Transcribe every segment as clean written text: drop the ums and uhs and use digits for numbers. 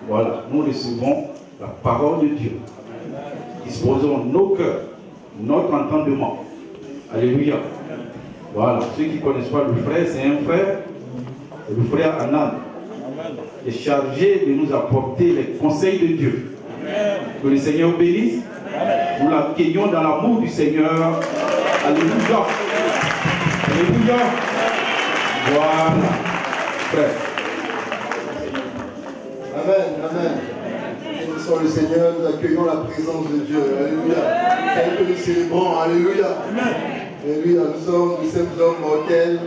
Voilà, nous recevons la parole de Dieu. Disposons nos cœurs, notre entendement. Alléluia. Voilà, ceux qui ne connaissent pas le frère, c'est un frère, le frère Anand, qui est chargé de nous apporter les conseils de Dieu. Que le Seigneur bénisse. Nous l'accueillons dans l'amour du Seigneur. Alléluia. Alléluia. Voilà. Frère. Amen, amen. Bénissons le Seigneur, nous accueillons la présence de Dieu. Alléluia. Tel que nous célébrons. Alléluia. Alléluia. Nous sommes hommes mortels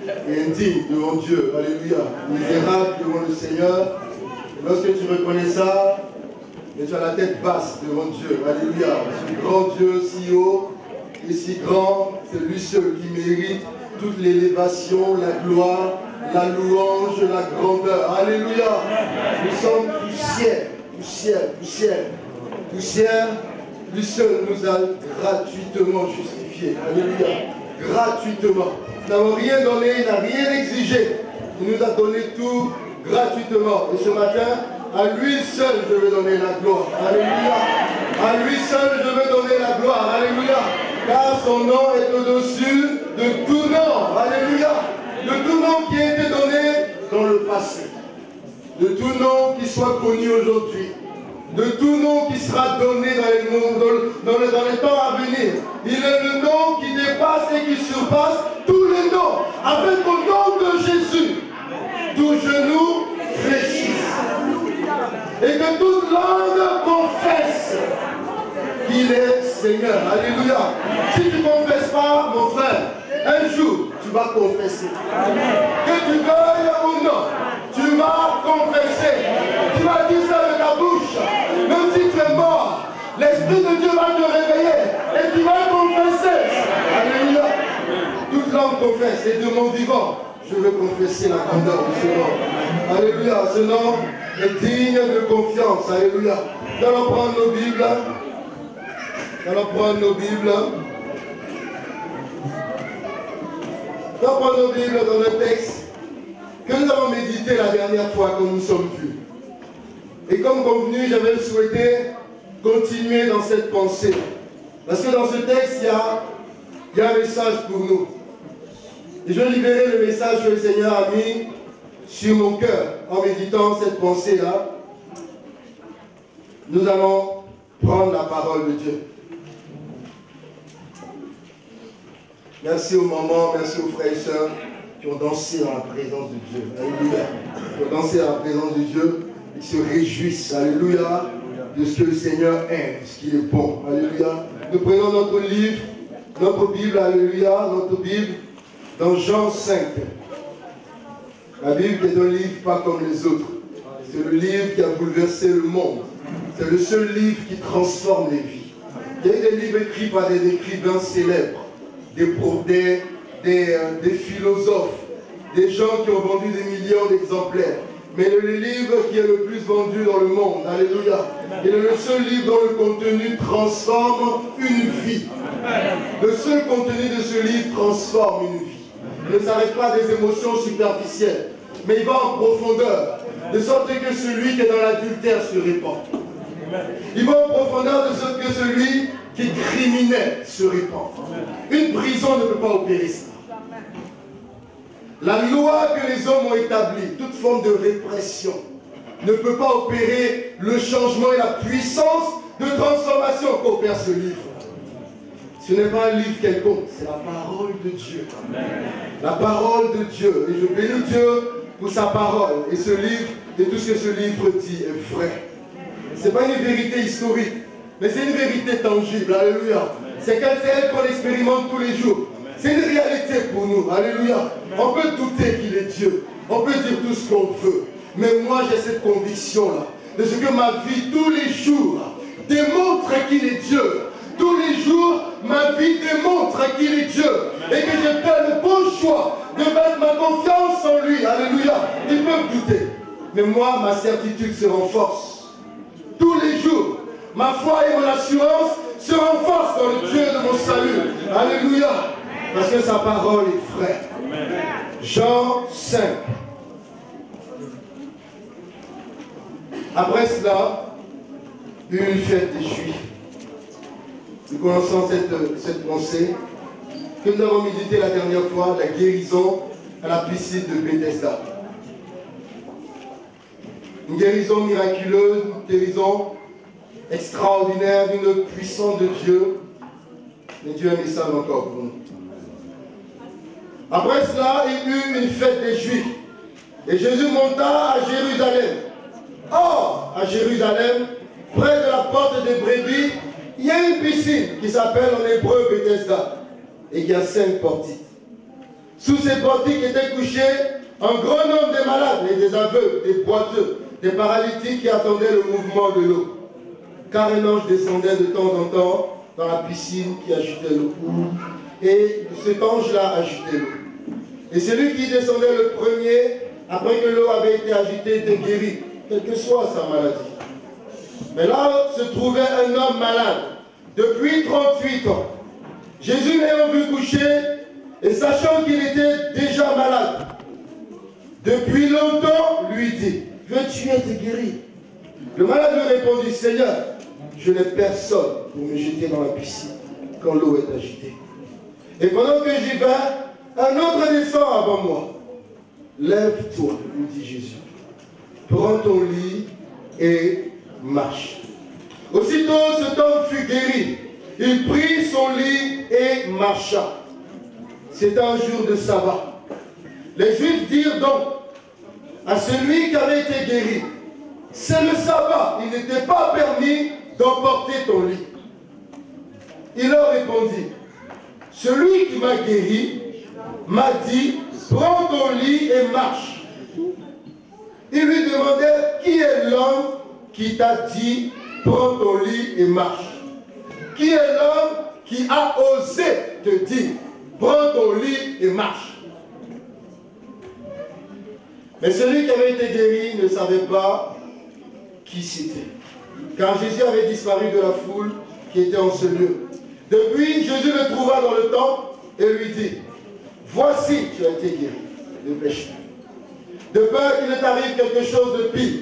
et indignes devant Dieu. Alléluia. Misérables devant le Seigneur. Et lorsque tu reconnais ça, et tu as la tête basse devant Dieu. Alléluia. Ce grand Dieu si haut et si grand, c'est lui seul qui mérite toute l'élévation, la gloire, la louange, la grandeur. Alléluia. Nous sommes poussière, poussière, poussière. Poussière, lui seul nous a gratuitement justifiés. Alléluia. Gratuitement. Nous n'avons rien donné, il n'a rien exigé. Il nous a donné tout gratuitement. Et ce matin, à lui seul je veux donner la gloire. Alléluia. À lui seul je veux donner la gloire. Alléluia. Car son nom est au-dessus de tout nom. Alléluia. De tout nom qui a été donné dans le passé. De tout nom qui soit connu aujourd'hui. De tout nom qui sera donné dans les temps à venir. Il est le nom qui dépasse et qui surpasse tous les noms. Avec au nom de Jésus, tout genou fléchisse. Et que toute langue confesse qu'il est Seigneur. Alléluia. Si tu ne confesses pas, mon frère, un jour, tu vas confesser. Que tu veuilles ou non, tu vas confesser. Tu vas dire ça de ta bouche. Même si tu es mort, l'Esprit de Dieu va te réveiller et tu vas confesser. Alléluia. Toute langue confesse. Et de mon vivant, je veux confesser la grandeur de ce nom. Alléluia. Ce nom est digne de confiance. Alléluia. Nous allons prendre nos Bibles. Nous allons prendre nos Bibles. Nous allons prendre nos Bibles dans le texte que nous avons médité la dernière fois quand nous sommes vus. Et comme convenu, j'avais souhaité continuer dans cette pensée. Parce que dans ce texte, il y a un message pour nous. Et je vais libérer le message que le Seigneur a mis sur mon cœur en méditant cette pensée-là. Nous allons prendre la parole de Dieu. Merci aux mamans, merci aux frères et sœurs qui ont dansé dans la présence de Dieu. Alléluia. Qui ont dansé dans la présence de Dieu et qui se réjouissent. Alléluia. De ce que le Seigneur aime, de ce qu'il est bon. Alléluia. Nous prenons notre livre, notre Bible, alléluia, notre Bible, dans Jean 5. La Bible est un livre pas comme les autres. C'est le livre qui a bouleversé le monde. C'est le seul livre qui transforme les vies. Il y a eu des livres écrits par des écrivains célèbres, des philosophes, des gens qui ont vendu des millions d'exemplaires. Mais le livre qui est le plus vendu dans le monde, alléluia, il est le seul livre dont le contenu transforme une vie. Le seul contenu de ce livre transforme une vie. Il ne s'arrête pas des émotions superficielles, mais il va en profondeur, de sorte que celui qui est dans l'adultère se répand. Il va en profondeur de sorte que celui qui est criminel se répand. Une prison ne peut pas opérer ça. La loi que les hommes ont établie, toute forme de répression, ne peut pas opérer le changement et la puissance de transformation qu'opère ce livre. Ce n'est pas un livre quelconque, c'est la parole de Dieu. La parole de Dieu. Et je bénis Dieu pour sa parole. Et ce livre, et tout ce que ce livre dit est vrai. Ce n'est pas une vérité historique, mais c'est une vérité tangible. Alléluia. C'est elle qu'on expérimente tous les jours. C'est une réalité pour nous. Alléluia. On peut douter qu'il est Dieu. On peut dire tout ce qu'on veut. Mais moi, j'ai cette conviction-là. De ce que ma vie, tous les jours, démontre qu'il est Dieu. Tous les jours, ma vie démontre qu'il est Dieu. Et que j'ai fait le bon choix de mettre ma confiance en lui. Alléluia. Ils peuvent douter. Mais moi, ma certitude se renforce. Tous les jours, ma foi et mon assurance se renforcent dans le Dieu de mon salut. Alléluia. Parce que sa parole est vraie. Jean 5. Après cela, une fête des Juifs. Nous commençons cette pensée que nous avons médité la dernière fois, la guérison à la piscine de Bethesda. Une guérison miraculeuse, une guérison extraordinaire, d'une puissance de Dieu. Mais Dieu a mis ça encore pour nous. Après cela, il y eut une fête des Juifs. Et Jésus monta à Jérusalem. Or, à Jérusalem, près de la porte des brebis, il y a une piscine qui s'appelle en hébreu Bethesda. Et qui a 5 portiques. Sous ces portiques étaient couchés un grand nombre de malades, et des aveugles, des boiteux, des paralytiques qui attendaient le mouvement de l'eau. Car un ange descendait de temps en temps dans la piscine qui agitait l'eau. Et cet ange-là agitait l'eau. Et celui qui descendait le premier, après que l'eau avait été agitée, était guéri, quelle que soit sa maladie. Mais là se trouvait un homme malade, depuis 38 ans. Jésus l'ayant vu coucher, et sachant qu'il était déjà malade, depuis longtemps, lui dit, veux-tu être guéri? Le malade lui répondit, Seigneur, je n'ai personne pour me jeter dans la piscine quand l'eau est agitée. Et pendant que j'y vais, un autre descend avant moi. Lève-toi, lui dit Jésus. Prends ton lit et marche. Aussitôt cet homme fut guéri. Il prit son lit et marcha. C'était un jour de sabbat. Les Juifs dirent donc à celui qui avait été guéri, c'est le sabbat, il n'était pas permis d'emporter ton lit. Il leur répondit, celui qui m'a guéri m'a dit, prends ton lit et marche. Il lui demandait, qui est l'homme qui t'a dit, prends ton lit et marche? Qui est l'homme qui a osé te dire, prends ton lit et marche? Mais celui qui avait été guéri ne savait pas qui c'était, car Jésus avait disparu de la foule qui était en ce lieu. Depuis, Jésus le trouva dans le temple et lui dit, voici, tu as été guéri, ne pêche plus, de peur qu'il ne t'arrive quelque chose de pire.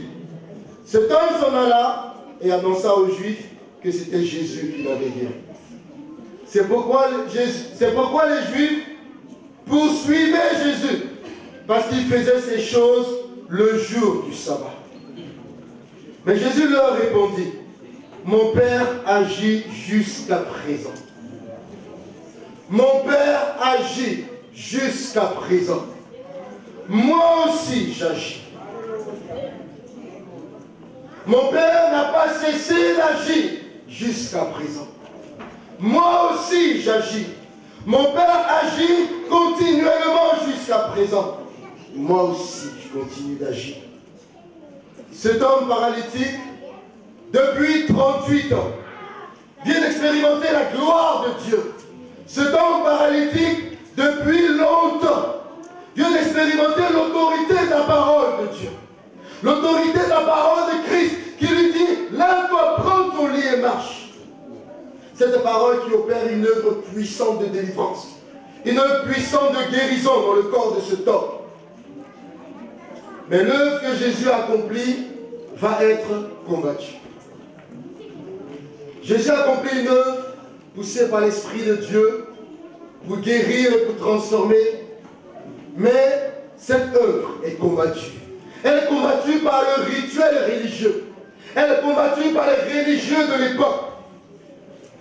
Cet homme s'en alla et annonça aux Juifs que c'était Jésus qui l'avait guéri. C'est pourquoi les Juifs poursuivaient Jésus, parce qu'il faisait ces choses le jour du sabbat. Mais Jésus leur répondit, mon Père agit jusqu'à présent. Mon Père agit jusqu'à présent. Moi aussi j'agis. Mon Père n'a pas cessé d'agir jusqu'à présent. Moi aussi j'agis. Mon Père agit continuellement jusqu'à présent. Moi aussi je continue d'agir. Cet homme paralytique, depuis 38 ans, vient d'expérimenter la gloire de Dieu. Cet homme paralytique, depuis longtemps, vient d'expérimenter l'autorité de la parole de Dieu. L'autorité de la parole de Christ qui lui dit, lève-toi, prends ton lit et marche. Cette parole qui opère une œuvre puissante de délivrance, une œuvre puissante de guérison dans le corps de cet homme. Mais l'œuvre que Jésus accomplit va être combattue. Jésus accomplit une œuvre poussée par l'Esprit de Dieu pour guérir et pour transformer. Mais cette œuvre est combattue. Elle est combattue par le rituel religieux. Elle est combattue par les religieux de l'époque.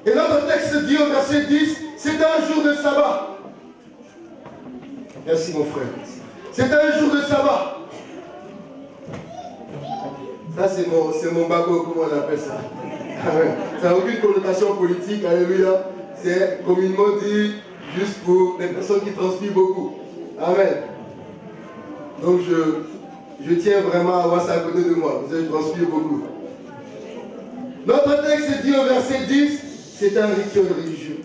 Et notre texte dit au verset 10, c'est un jour de sabbat. Merci mon frère. C'est un jour de sabbat. Ça c'est mon bagot, comment on appelle ça? Ça n'a aucune connotation politique, alléluia. C'est communément dit juste pour les personnes qui transpirent beaucoup. Amen. Donc je tiens vraiment à avoir ça à côté de moi, vous allez transpirer beaucoup. Notre texte dit au verset 10, c'est un rituel religieux.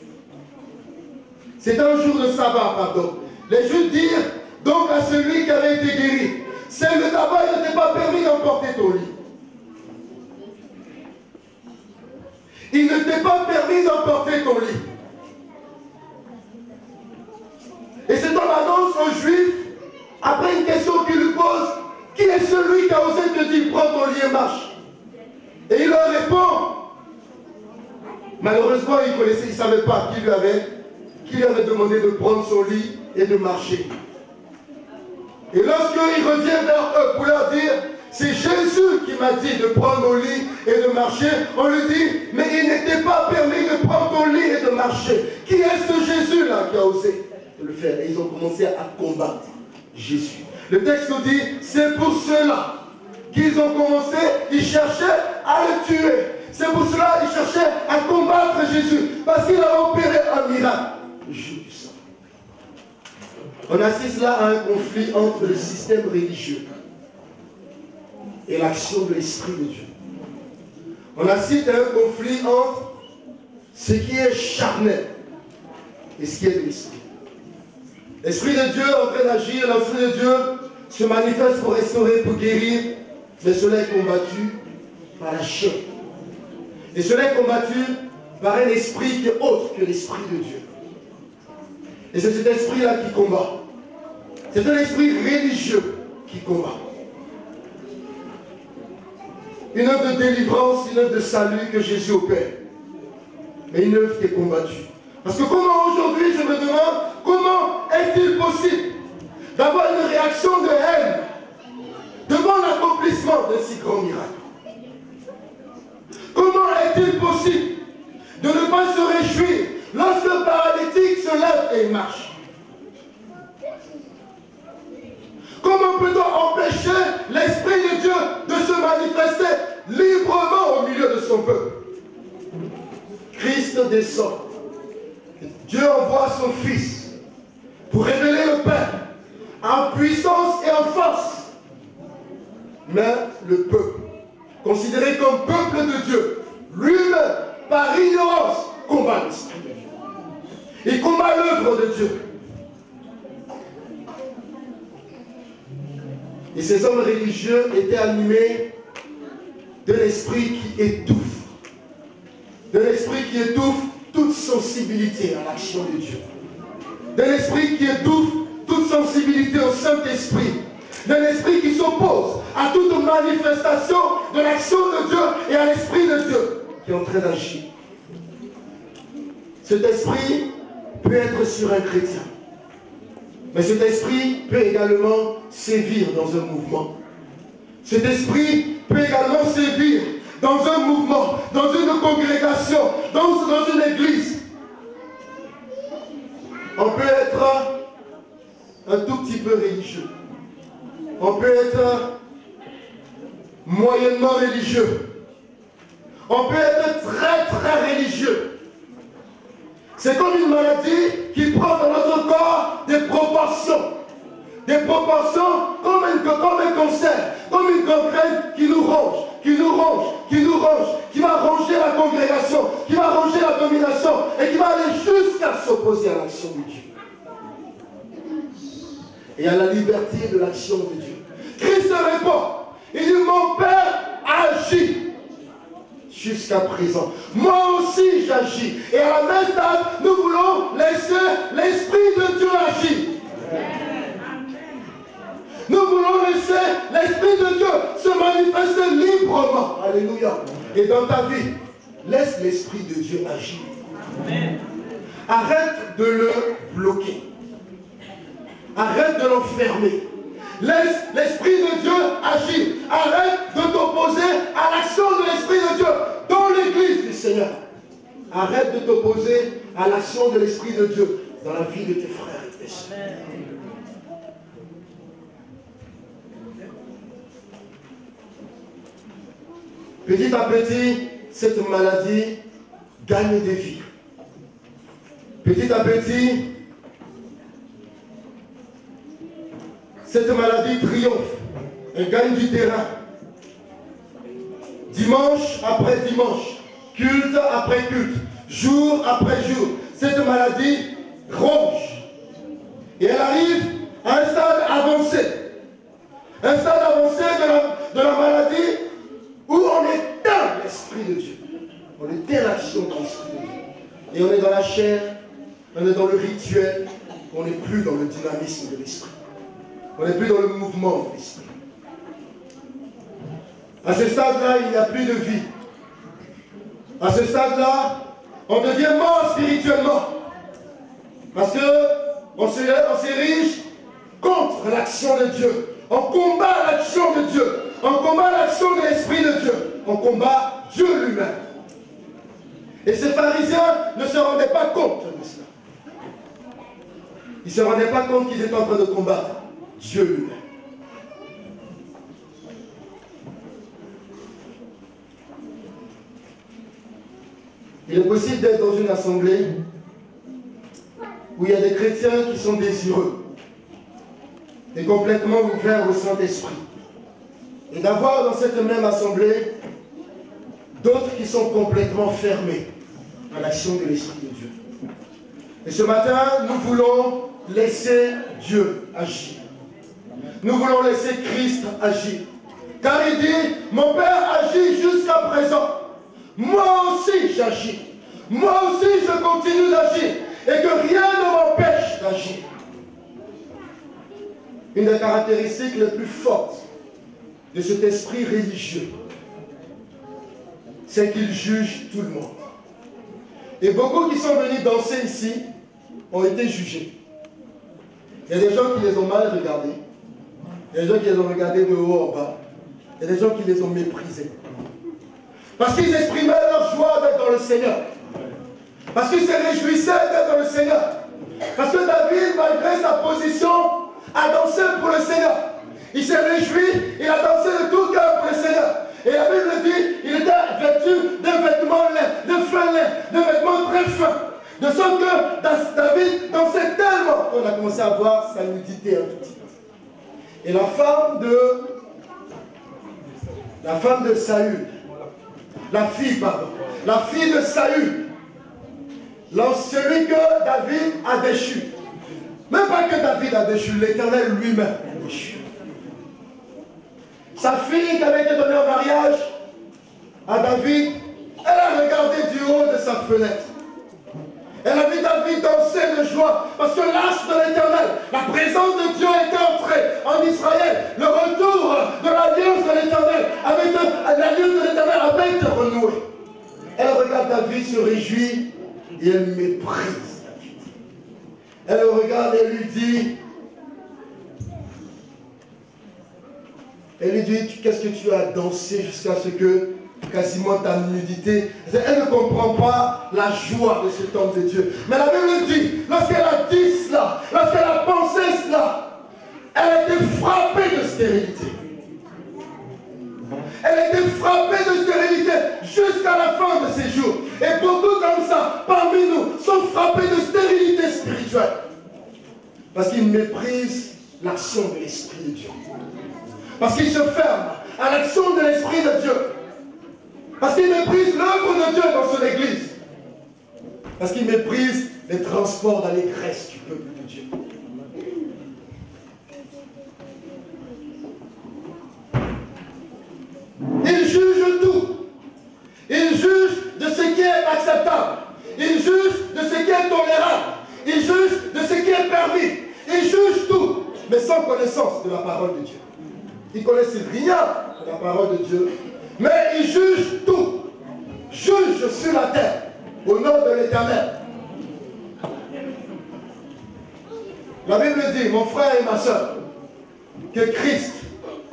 C'est un jour de sabbat, pardon. Les Juifs dirent donc à celui qui avait été guéri, c'est le tabac, il ne t'est pas permis d'emporter ton lit. Il ne t'est pas permis d'emporter ton lit. Et cet homme annonce aux Juifs, après une question qu'il lui pose, qui est celui qui a osé te dire, prends ton lit et marche? Malheureusement, il ne savait pas qui lui avait demandé de prendre son lit et de marcher. Et lorsqu'il revient vers eux pour leur dire, c'est Jésus qui m'a dit de prendre mon lit et de marcher, on lui dit, mais il n'était pas permis de prendre ton lit et de marcher. Qui est ce Jésus-là qui a osé le faire? Et ils ont commencé à combattre Jésus. Le texte nous dit, c'est pour cela qu'ils ont commencé, ils cherchaient à le tuer. C'est pour cela qu'ils cherchaient à combattre Jésus, parce qu'il a opéré un miracle. Du sang. On assiste là à un conflit entre le système religieux et l'action de l'Esprit de Dieu. On assiste à un conflit entre ce qui est charnel et ce qui est de l'Esprit. L'Esprit de Dieu est en train d'agir, l'Esprit de Dieu se manifeste pour restaurer, pour guérir, mais cela est combattu par la chair. Et cela est combattu par un esprit qui est autre que l'Esprit de Dieu. Et c'est cet esprit-là qui combat. C'est un esprit religieux qui combat. Une œuvre de délivrance, une œuvre de salut que Jésus opère. Mais une œuvre qui est combattue. Parce que comment aujourd'hui, je me demande, comment est-il possible d'avoir une réaction de haine devant l'accomplissement d'un si grand miracle? Comment est-il possible de ne pas se réjouir lorsque le paralytique se lève et marche? Comment peut-on empêcher l'Esprit de Dieu de se manifester librement au milieu de son peuple? Christ descend. Dieu envoie son Fils pour révéler le Père en puissance et en force. Mais le peuple, considéré comme peuple de Dieu, lui-même, par ignorance, combat l'Esprit de Dieu. Il combat l'œuvre de Dieu. Et ces hommes religieux étaient animés de l'esprit qui étouffe. De l'esprit qui étouffe toute sensibilité à l'action de Dieu. De l'esprit qui étouffe toute sensibilité au Saint-Esprit. De l'esprit qui s'oppose à toute manifestation de l'action de Dieu et à l'Esprit de Dieu qui est en train d'agir. Cet esprit peut être sur un chrétien. Mais cet esprit peut également sévir dans un mouvement. Cet esprit peut également sévir dans un mouvement, dans une congrégation, dans une église. On peut être un tout petit peu religieux. On peut être moyennement religieux. On peut être très très religieux. C'est comme une maladie qui prend dans notre corps des proportions. Des proportions comme un cancer, comme une gangrène qui nous ronge, qui nous ronge, qui nous ronge, qui va ronger la congrégation, qui va ronger la domination et qui va aller jusqu'à s'opposer à l'action de Dieu. Et à la liberté de l'action de Dieu. Christ répond, il dit, mon Père agit. Jusqu'à présent. Moi aussi j'agis. Et à la même stade, nous voulons laisser l'Esprit de Dieu agir. Nous voulons laisser l'Esprit de Dieu se manifester librement. Alléluia. Et dans ta vie, laisse l'Esprit de Dieu agir. Arrête de le bloquer. Arrête de l'enfermer. Laisse l'Esprit de Dieu agir. Arrête de t'opposer à l'action de l'Esprit de Dieu dans l'église du Seigneur. Arrête de t'opposer à l'action de l'Esprit de Dieu dans la vie de tes frères et tes sœurs. Petit à petit, cette maladie gagne des vies. Petit à petit, cette maladie triomphe, elle gagne du terrain. Dimanche après dimanche, culte après culte, jour après jour, cette maladie ronge. Et elle arrive à un stade avancé. Un stade avancé de la maladie où on éteint l'Esprit de Dieu. On éteint l'action de l'Esprit de Dieu. Et on est dans la chair, on est dans le rituel, on n'est plus dans le dynamisme de l'Esprit. On n'est plus dans le mouvement de l'Esprit. À ce stade-là, il n'y a plus de vie. À ce stade-là, On devient mort spirituellement. Parce qu'on s'érige contre l'action de Dieu. On combat l'action de Dieu. On combat l'action de l'Esprit de Dieu. On combat Dieu lui-même. Et ces pharisiens ne se rendaient pas compte de cela. Ils ne se rendaient pas compte qu'ils étaient en train de combattre Dieu lui-même. Il est possible d'être dans une assemblée où il y a des chrétiens qui sont désireux et complètement ouverts au Saint-Esprit. Et d'avoir dans cette même assemblée d'autres qui sont complètement fermés à l'action de l'Esprit de Dieu. Et ce matin, nous voulons laisser Dieu agir. Nous voulons laisser Christ agir. Car il dit, mon Père agit jusqu'à présent. Moi aussi j'agis. Moi aussi je continue d'agir. Et que rien ne m'empêche d'agir. Une des caractéristiques les plus fortes de cet esprit religieux, c'est qu'il juge tout le monde. Et beaucoup qui sont venus danser ici ont été jugés. Il y a des gens qui les ont mal regardés. Il y a des gens qui les ont regardés de haut en bas. Il y a des gens qui les ont méprisés. Parce qu'ils exprimaient leur joie d'être dans le Seigneur. Parce qu'ils se réjouissaient d'être dans le Seigneur. Parce que David, malgré sa position, a dansé pour le Seigneur. Il s'est réjoui, il a dansé de tout cœur pour le Seigneur. Et la Bible dit, il était vêtu d'un vêtement laid, de fin laid, de vêtements très fins. De sorte que David dansait tellement qu'on a commencé à voir sa nudité un tout petit peu. Et la femme de Saül, la fille de Saül, celui que David a déchu. Même pas que David a déchu, l'Éternel lui-même a déchu. Sa fille qui avait été donnée en mariage à David, elle a regardé du haut de sa fenêtre. Elle a vu David danser de joie parce que l'arche de l'Éternel, la présence de Dieu était entrée en Israël. Le retour de l'alliance de l'Éternel, l'alliance de l'Éternel avait été renouée. Elle regarde David, se réjouit et elle méprise David. Elle le regarde et lui dit, qu'est-ce que tu as dansé jusqu'à ce que quasiment ta nudité. Elle ne comprend pas la joie de cet homme de Dieu. Mais la Bible dit, lorsqu'elle a dit cela, lorsqu'elle a pensé cela, elle a été frappée de stérilité. Elle a été frappée de stérilité jusqu'à la fin de ses jours. Et beaucoup comme ça, parmi nous, sont frappés de stérilité spirituelle. Parce qu'ils méprisent l'action de l'Esprit de Dieu. Parce qu'ils se ferment à l'action de l'Esprit de Dieu. Parce qu'ils méprisent l'œuvre de Dieu dans son Église. Parce qu'ils méprisent les transports d'allégresse du peuple de Dieu. Ils jugent tout. Ils jugent de ce qui est acceptable. Ils jugent de ce qui est tolérable. Ils jugent de ce qui est permis. Ils jugent tout, mais sans connaissance de la parole de Dieu. Ils ne connaissent rien de la parole de Dieu, mais ils jugent tout. Juge sur la terre, au nom de l'Éternel. La Bible dit, mon frère et ma soeur, que Christ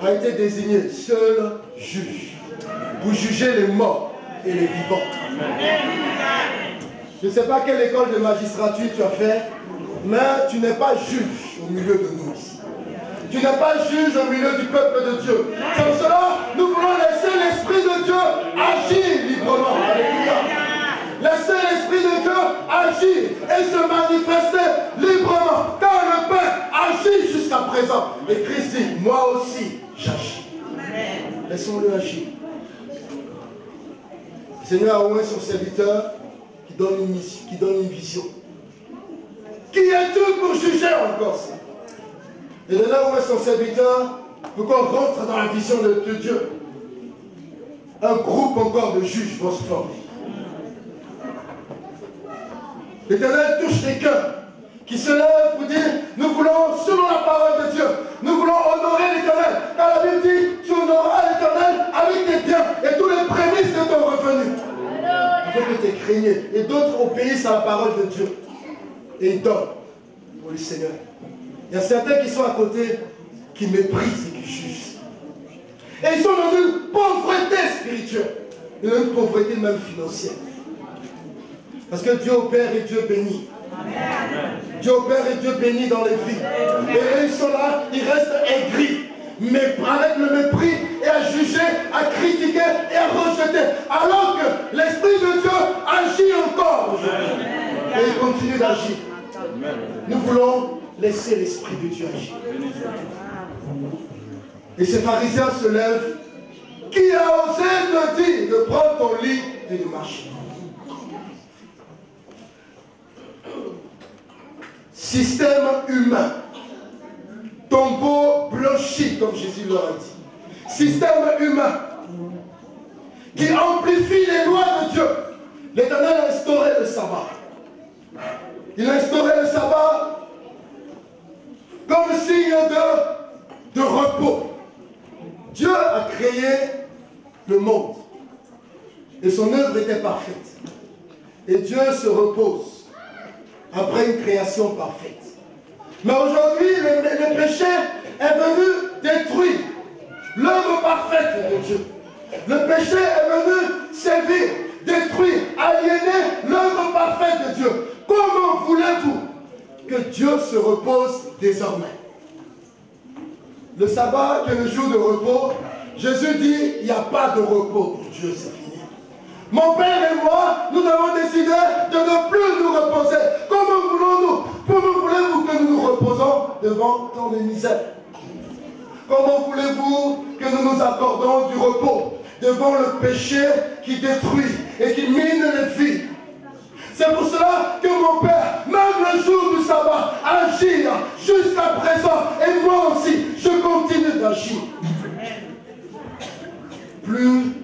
a été désigné seul juge pour juger les morts et les vivants. Je ne sais pas quelle école de magistrature tu as fait, mais tu n'es pas juge au milieu de nous ici. Tu n'es pas juge au milieu du peuple de Dieu. C'est pour cela nous voulons laisser l'Esprit de Dieu agir librement. Alléluia. Laisser l'Esprit de Dieu agir et se manifester librement. Car le Père agit jusqu'à présent. Et Christ dit, moi aussi j'agis. Laissons-le agir. Le Seigneur a oint son serviteur qui donne une mission, qui donne une vision. Qui es-tu pour juger encore ça? Et de là où est son serviteur, pour qu'on rentre dans la vision de Dieu, un groupe encore de juges va se former. L'Éternel touche les cœurs qui se lèvent pour dire, nous voulons, selon la parole de Dieu, nous voulons honorer l'Éternel. Car la Bible dit, tu honoreras l'Éternel avec tes biens et tous les prémices de ton revenu. Il faut que tu écris. craignait. Et d'autres obéissent à la parole de Dieu. Et ils donnent pour le Seigneur. Il y a certains qui sont à côté, qui méprisent et qui jugent. Et ils sont dans une pauvreté spirituelle. Et une pauvreté même financière. Parce que Dieu opère et Dieu bénit. Amen. Dieu opère et Dieu bénit dans les vies. Amen. Et eux, ils sont là, ils restent aigris. Mais avec le mépris et à juger, à critiquer et à rejeter. Alors que l'Esprit de Dieu agit encore aujourd'hui. Et il continue d'agir. Nous voulons laisser l'Esprit de Dieu agir. Et ces pharisiens se lèvent. Qui a osé te dire de prendre ton lit et de marcher? Système humain. Tombeau blanchi, comme Jésus leur a dit. Système humain qui amplifie les lois de Dieu. L'Éternel a instauré le sabbat. Il a instauré le sabbat comme signe de repos. Dieu a créé le monde et son œuvre était parfaite. Et Dieu se repose après une création parfaite. Mais aujourd'hui, le péché est venu détruire l'œuvre parfaite de Dieu. Le péché est venu servir, détruire, aliéner l'œuvre parfaite de Dieu. Comment voulez-vous que Dieu se repose désormais? Le sabbat, qui est le jour de repos, Jésus dit, il n'y a pas de repos pour Dieu, c'est fini. Mon Père et moi, nous avons décidé de ne plus nous reposer. Comment voulons-nous? Comment voulez-vous que nous nous reposons devant tant de misère? Comment voulez-vous que nous nous accordons du repos devant le péché qui détruit et qui mine les vies? C'est pour cela que mon Père, même le jour du sabbat, agit jusqu'à présent. Et moi aussi, je continue d'agir. Plus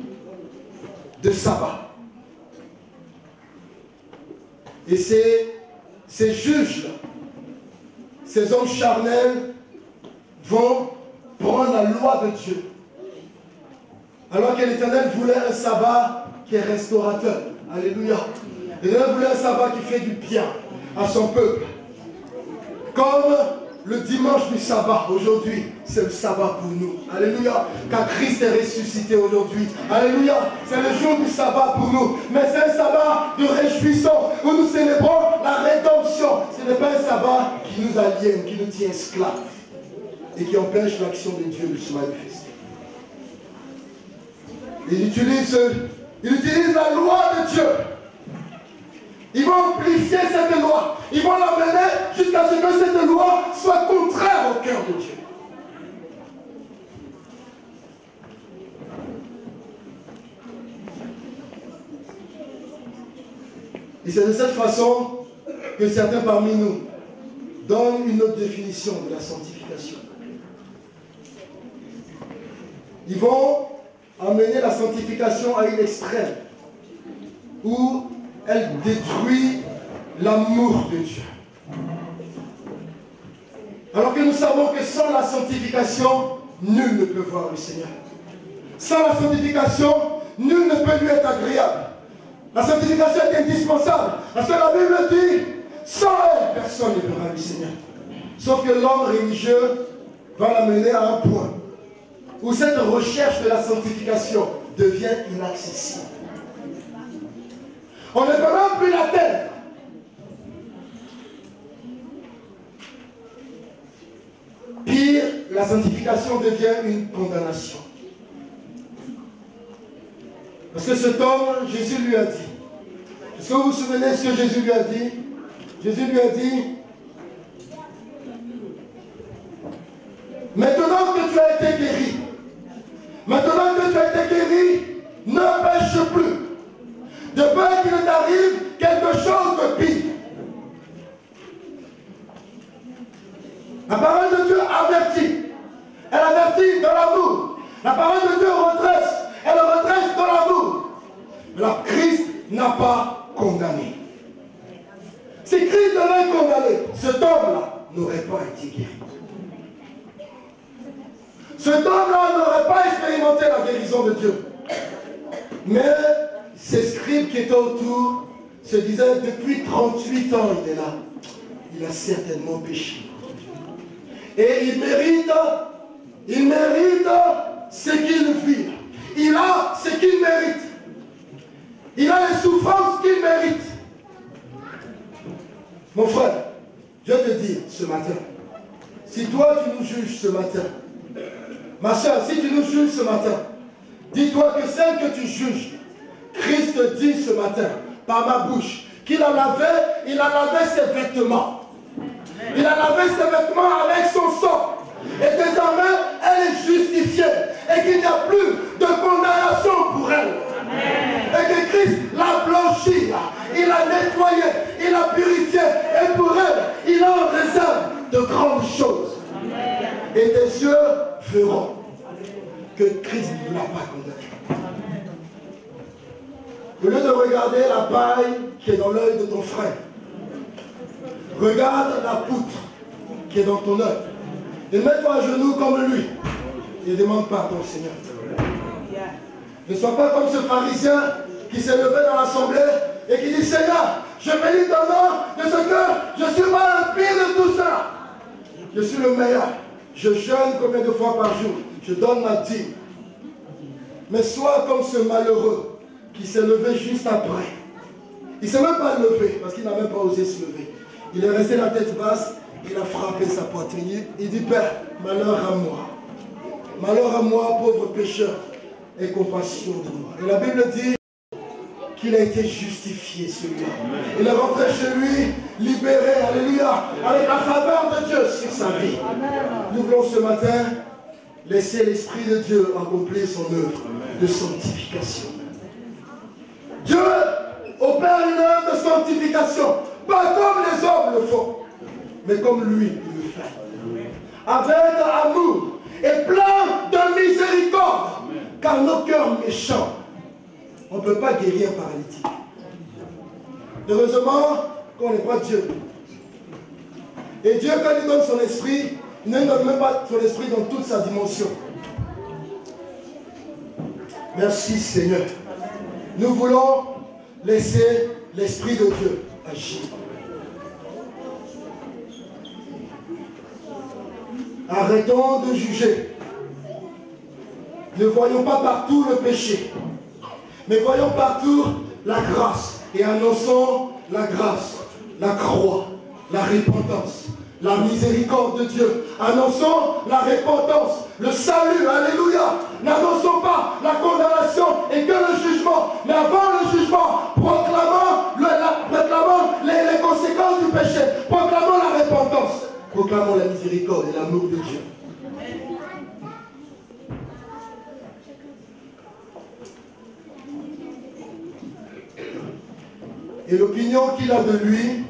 de sabbat. Et ces juges-là, ces hommes charnels, vont prendre la loi de Dieu. Alors que l'Éternel voulait un sabbat qui est restaurateur. Alléluia. L'Éternel voulait un sabbat qui fait du bien à son peuple. Comme le dimanche du sabbat, aujourd'hui, c'est le sabbat pour nous. Alléluia. Car Christ est ressuscité aujourd'hui. Alléluia. C'est le jour du sabbat pour nous. Mais c'est un sabbat de réjouissance où nous célébrons la rédemption. Ce n'est pas un sabbat qui nous aliène, qui nous tient esclaves et qui empêche l'action de Dieu de se manifester. Ils utilisent la loi de Dieu. Ils vont amplifier cette loi. Ils vont l'amener jusqu'à ce que cette loi soit contraire au cœur de Dieu. Et c'est de cette façon que certains parmi nous donnent une autre définition de la sanctification. Ils vont amener la sanctification à une extrême où elle détruit l'amour de Dieu. Alors que nous savons que sans la sanctification, nul ne peut voir le Seigneur. Sans la sanctification, nul ne peut lui être agréable. La sanctification est indispensable. Parce que la Bible dit, sans elle, personne ne verra le Seigneur. Sauf que l'homme religieux va l'amener à un point où cette recherche de la sanctification devient inaccessible. On ne peut même plus l'atteindre. Pire, la sanctification devient une condamnation. Parce que cet homme, Jésus lui a dit, est-ce que vous vous souvenez de ce que Jésus lui a dit? Jésus lui a dit, maintenant que tu as été guéri, ne pêche plus. De peur qu'il ne t'arrive quelque chose de pire. La parole de Dieu avertit. Elle avertit dans l'amour. La parole de Dieu redresse. Elle redresse dans l'amour. La Christ n'a pas condamné. Si Christ devait condamner, cet homme-là n'aurait pas été guéri. Cet homme-là n'aurait pas expérimenté la guérison de Dieu. Mais ces scribes qui étaient autour se disait, depuis 38 ans, il est là. Il a certainement péché. Et il mérite ce qu'il vit. Il a ce qu'il mérite. Il a les souffrances qu'il mérite. Mon frère, je te dis ce matin, si toi tu nous juges ce matin, ma soeur, si tu nous juges ce matin, dis-toi que celle que tu juges, Christ dit ce matin, par ma bouche, qu'il a lavé ses vêtements. Il a lavé ses vêtements avec son sang. Et désormais, elle est justifiée. Et qu'il n'y a plus de condamnation pour elle. Et que Christ l'a blanchi, il a nettoyé, il a purifié. Et pour elle, il a en réserve de grandes choses. Et tes yeux verront que Christ ne l'a pas condamné. Au lieu de regarder la paille qui est dans l'œil de ton frère, regarde la poutre qui est dans ton œil. Et mets-toi à genoux comme lui. Et demande pardon, Seigneur. Ne sois pas comme ce pharisien qui s'est levé dans l'assemblée et qui dit, Seigneur, je bénis ton nom de ce que je ne suis pas le pire de tout ça. Je suis le meilleur. Je jeûne combien de fois par jour? Je donne ma dîme. Mais sois comme ce malheureux qui s'est levé juste après. Il ne s'est même pas levé parce qu'il n'a même pas osé se lever. Il est resté la tête basse, il a frappé sa poitrine. Il dit, Père, malheur à moi. Malheur à moi, pauvre pécheur, et compassion de moi. Et la Bible dit qu'il a été justifié, celui-là. Il est rentré chez lui, libéré, alléluia, avec la faveur de Dieu sur sa vie. Nous voulons ce matin laisser l'Esprit de Dieu accomplir son œuvre de sanctification. Dieu opère une œuvre de sanctification, pas comme les hommes le font, mais comme lui, il le fait. Avec amour et plein de miséricorde, car nos cœurs méchants, on ne peut pas guérir un paralytique. Heureusement qu'on n'est pas Dieu. Et Dieu, quand il donne son esprit, il ne donne même pas son esprit dans toute sa dimension. Merci Seigneur. Nous voulons laisser l'Esprit de Dieu agir. Arrêtons de juger. Ne voyons pas partout le péché, mais voyons partout la grâce. Et annonçons la grâce, la croix, la repentance, la miséricorde de Dieu. Annonçons la repentance, le salut, alléluia. N'annonçons pas la condamnation et que le jugement, mais avant le jugement, proclamons les conséquences du péché, proclamons la repentance, proclamons la miséricorde et l'amour de Dieu. Et l'opinion qu'il a de lui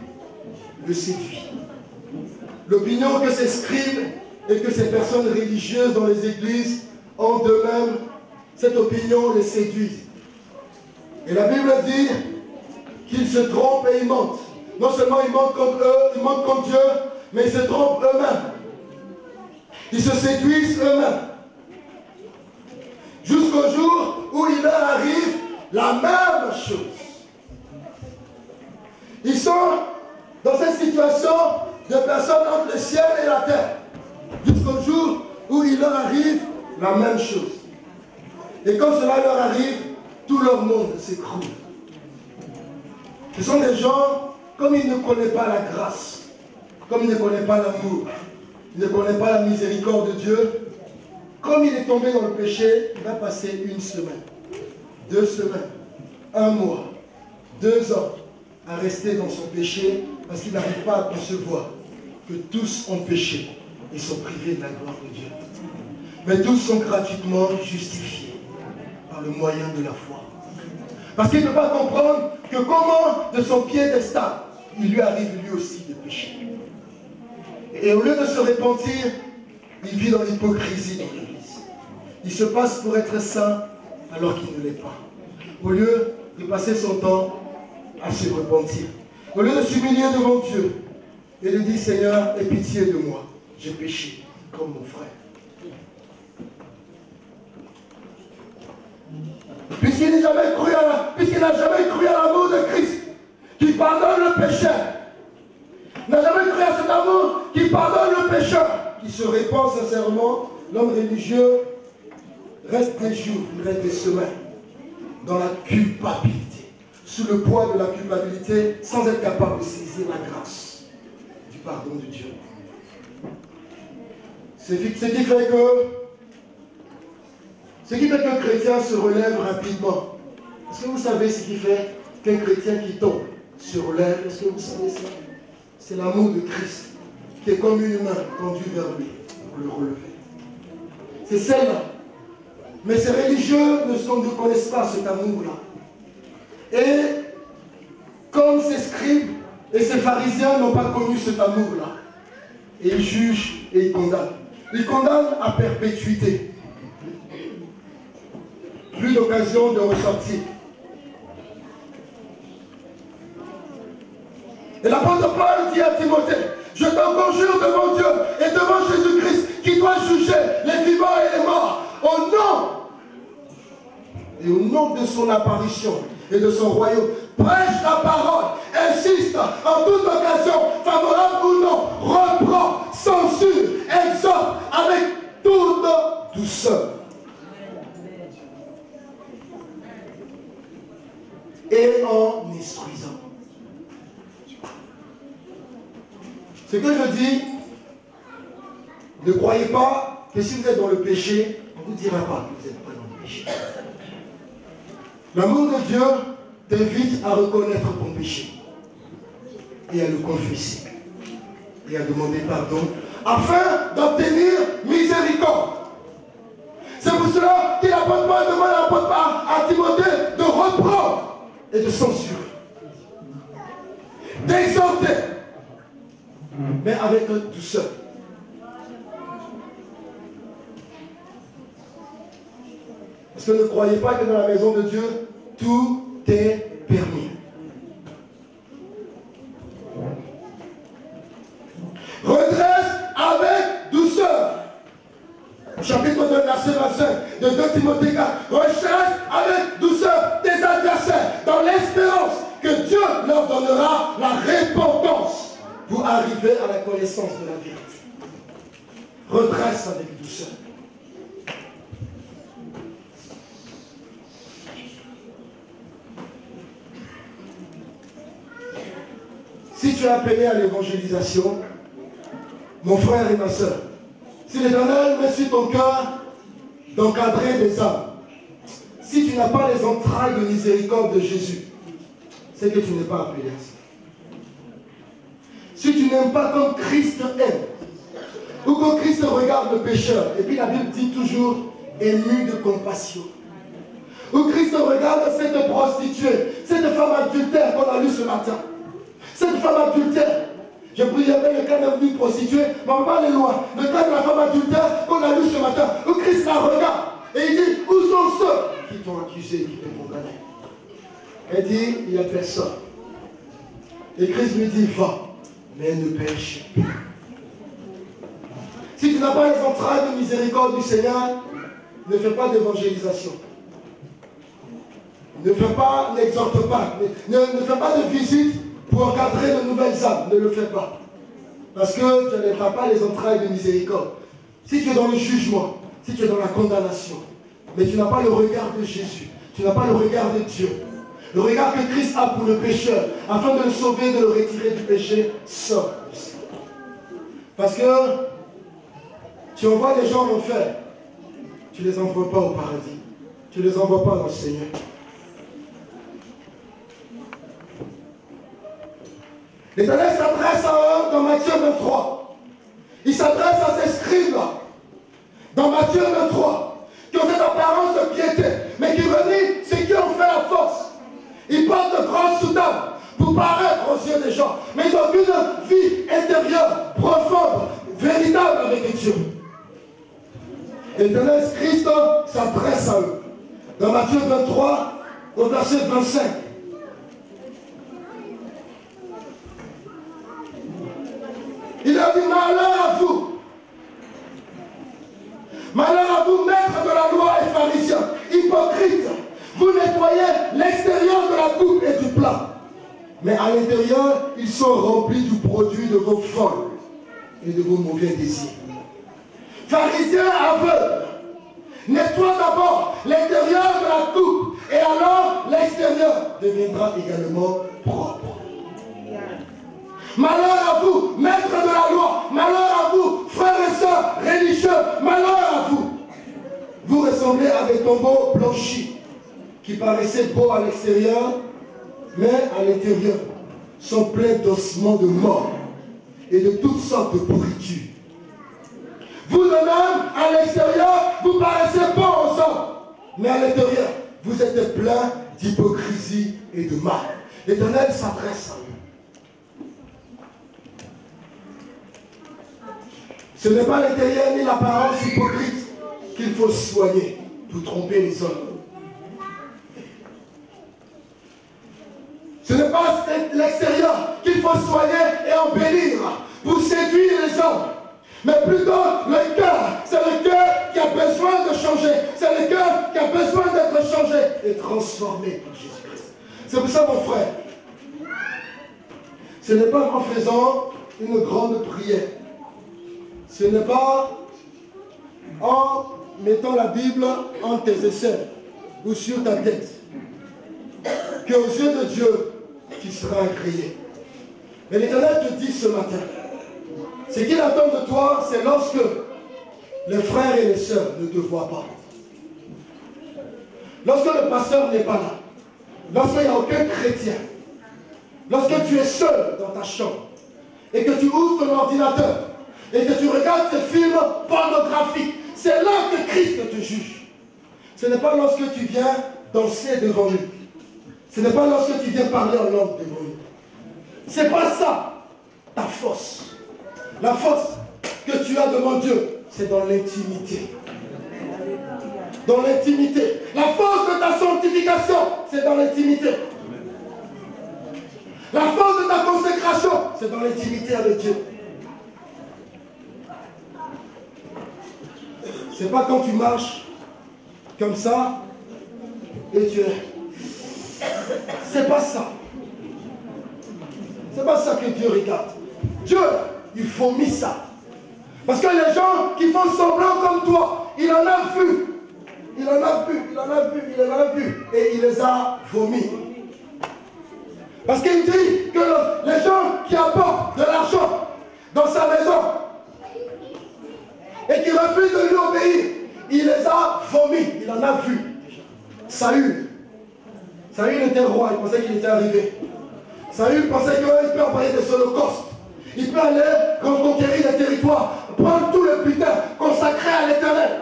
le séduit. L'opinion que ces scribes et que ces personnes religieuses dans les églises ont d'eux-mêmes, cette opinion les séduit. Et la Bible dit qu'ils se trompent et ils mentent. Non seulement ils mentent contre eux, ils mentent contre Dieu, mais ils se trompent eux-mêmes. Ils se séduisent eux-mêmes. Jusqu'au jour où il leur arrive la même chose. Ils sont dans cette situation de personnes entre le ciel et la terre. Jusqu'au jour où il leur arrive la même chose. Et quand cela leur arrive, tout leur monde s'écroule. Ce sont des gens, comme ils ne connaissent pas la grâce, comme ils ne connaissent pas l'amour, ils ne connaissent pas la miséricorde de Dieu, comme il est tombé dans le péché, il va passer 1 semaine, 2 semaines, 1 mois, 2 ans, à rester dans son péché parce qu'il n'arrive pas à concevoir que tous ont péché et sont privés de la gloire de Dieu. Mais tous sont gratuitement justifiés par le moyen de la foi. Parce qu'il ne peut pas comprendre que comment de son piédestal il lui arrive lui aussi de pécher. Et au lieu de se repentir, il vit dans l'hypocrisie dans l'Église. Il se passe pour être saint alors qu'il ne l'est pas. Au lieu de passer son temps à se repentir. Au lieu de s'humilier devant Dieu et de dire, Seigneur, aie pitié de moi, j'ai péché comme mon frère. Puisqu'il n'a jamais cru à l'amour de Christ, qui pardonne le pécheur. N'a jamais cru à cet amour qui pardonne le pécheur, qui se répand sincèrement. L'homme religieux reste des jours, il reste des semaines dans la culpabilité, sous le poids de la culpabilité, sans être capable de saisir la grâce du pardon de Dieu. Ce qui fait qu'un chrétien se relève rapidement. Est-ce que vous savez ce qui fait qu'un chrétien qui tombe se relève? Est-ce que vous savez ça? C'est l'amour de Christ qui est comme une main tendue vers lui pour le relever. C'est celle-là. Mais ces religieux ne connaissent pas cet amour-là. Et comme ces scribes et ces pharisiens n'ont pas connu cet amour-là, et ils jugent et ils condamnent. Ils condamnent à perpétuité. Plus d'occasion de ressortir. Et l'apôtre Paul dit à Timothée, je t'en conjure devant Dieu et devant Jésus-Christ, qui doit juger les vivants et les morts, au nom de son apparition et de son royaume. Prêche la parole, insiste en toute occasion, favorable ou non, reprend, censure, exhorte avec toute douceur. Et en instruisant. Ce que je dis, ne croyez pas que si vous êtes dans le péché, on ne vous dira pas que vous n'êtes pas dans le péché. L'amour de Dieu t'invite à reconnaître ton péché et à le confesser et à demander pardon afin d'obtenir miséricorde. C'est pour cela que l'apôtre Paul demande à Timothée de reprendre et de censurer, d'exhorter, mais avec douceur. Parce que ne croyez pas que dans la maison de Dieu, tout est permis. Redresse avec douceur. Chapitre 2, verset 25 de 2 Timothée 4. Recherche avec douceur tes adversaires dans l'espérance que Dieu leur donnera la repentance pour arriver à la connaissance de la vérité. Redresse avec douceur. Si tu es appelé à l'évangélisation, mon frère et ma soeur, si l'Éternel met sur ton cœur d'encadrer des âmes, si tu n'as pas les entrailles de miséricorde de Jésus, c'est que tu n'es pas appelé à ça. Si tu n'aimes pas comme Christ aime, ou que Christ regarde le pécheur, et puis la Bible dit toujours ému de compassion, ou Christ regarde cette prostituée, cette femme adultère qu'on a lue ce matin, cette femme adultère. Je prie avec le cas d'une prostituée, mais on va pas aller loin. Le cas de la femme adultère qu'on a lu ce matin, où Christ la regarde et il dit, où sont ceux qui t'ont accusé et qui t'ont condamné? Elle dit, il n'y a personne. Et Christ lui dit, va, mais ne pêche pas. Si tu n'as pas les entrailles de miséricorde du Seigneur, ne fais pas d'évangélisation. N'exhorte pas, ne fais pas de visite pour encadrer de nouvelles âmes. Ne le fais pas. Parce que tu n'auras pas les entrailles de miséricorde. Si tu es dans le jugement, si tu es dans la condamnation, mais tu n'as pas le regard de Jésus, tu n'as pas le regard de Dieu, le regard que Christ a pour le pécheur, afin de le sauver, de le retirer du péché, sors. Parce que tu envoies les gens en enfer, tu ne les envoies pas au paradis, tu ne les envoies pas dans le Seigneur. L'Éternel s'adresse à eux dans Matthieu 23. Il s'adresse à ces scribes-là, dans Matthieu 23, qui ont cette apparence de piété, mais qui renient ceux qui ont fait la force. Ils portent de grandes soutanes pour paraître aux yeux des gens, mais ils n'ont qu'une vie intérieure, profonde, véritable avec Dieu. L'Éternel Christ s'adresse à eux. Dans Matthieu 23, au verset 25. Il a dit, malheur à vous. Malheur à vous, maîtres de la loi et pharisiens, hypocrites. Vous nettoyez l'extérieur de la coupe et du plat. Mais à l'intérieur, ils sont remplis du produit de vos folles et de vos mauvais désirs. Pharisiens aveugles, nettoie d'abord l'intérieur de la coupe et alors l'extérieur deviendra également propre. Malheur à vous, maîtres de la loi, malheur à vous, frères et sœurs religieux, malheur à vous. Vous ressemblez à des tombeaux blanchis qui paraissaient beaux à l'extérieur, mais à l'intérieur sont pleins d'ossements de mort et de toutes sortes de pourritures. Vous de même, à l'extérieur, vous paraissez bons aux hommes, mais à l'intérieur, vous êtes pleins d'hypocrisie et de mal. L'Éternel s'adresse à eux. Ce n'est pas l'intérieur ni l'apparence hypocrite qu'il faut soigner pour tromper les hommes. Ce n'est pas l'extérieur qu'il faut soigner et embellir pour séduire les hommes. Mais plutôt le cœur. C'est le cœur qui a besoin de changer. C'est le cœur qui a besoin d'être changé et transformé par Jésus-Christ. C'est pour ça, mon frère, ce n'est pas en faisant une grande prière. Ce n'est pas en mettant la Bible en tes aisselles ou sur ta tête qu'aux yeux de Dieu, tu seras agréé. Mais l'Éternel te dit ce matin, ce qu'il attend de toi, c'est lorsque les frères et les sœurs ne te voient pas. Lorsque le pasteur n'est pas là, lorsqu'il n'y a aucun chrétien, lorsque tu es seul dans ta chambre et que tu ouvres ton ordinateur et que tu regardes ces films pornographiques, c'est là que Christ te juge. Ce n'est pas lorsque tu viens danser devant lui. Ce n'est pas lorsque tu viens parler en langue devant lui. Ce n'est pas ça ta force. La force que tu as devant Dieu, c'est dans l'intimité. Dans l'intimité. La force de ta sanctification, c'est dans l'intimité. La force de ta consécration, c'est dans l'intimité avec Dieu. C'est pas quand tu marches comme ça et tu es. C'est pas ça. C'est pas ça que Dieu regarde. Dieu, il vomit ça. Parce que les gens qui font semblant comme toi, il en a vu. Il en a vu, il en a vu, il en a vu. Et il les a vomis. Parce qu'il dit que les gens qui apportent de l'argent dans sa maison et qui refusent de lui obéir, il les a vomis. Il en a vu. Saül était roi, il pensait qu'il était arrivé. Saül pensait qu'il peut envoyer des holocaustes. Il peut aller conquérir les territoires, prendre tout le butin consacré à l'Éternel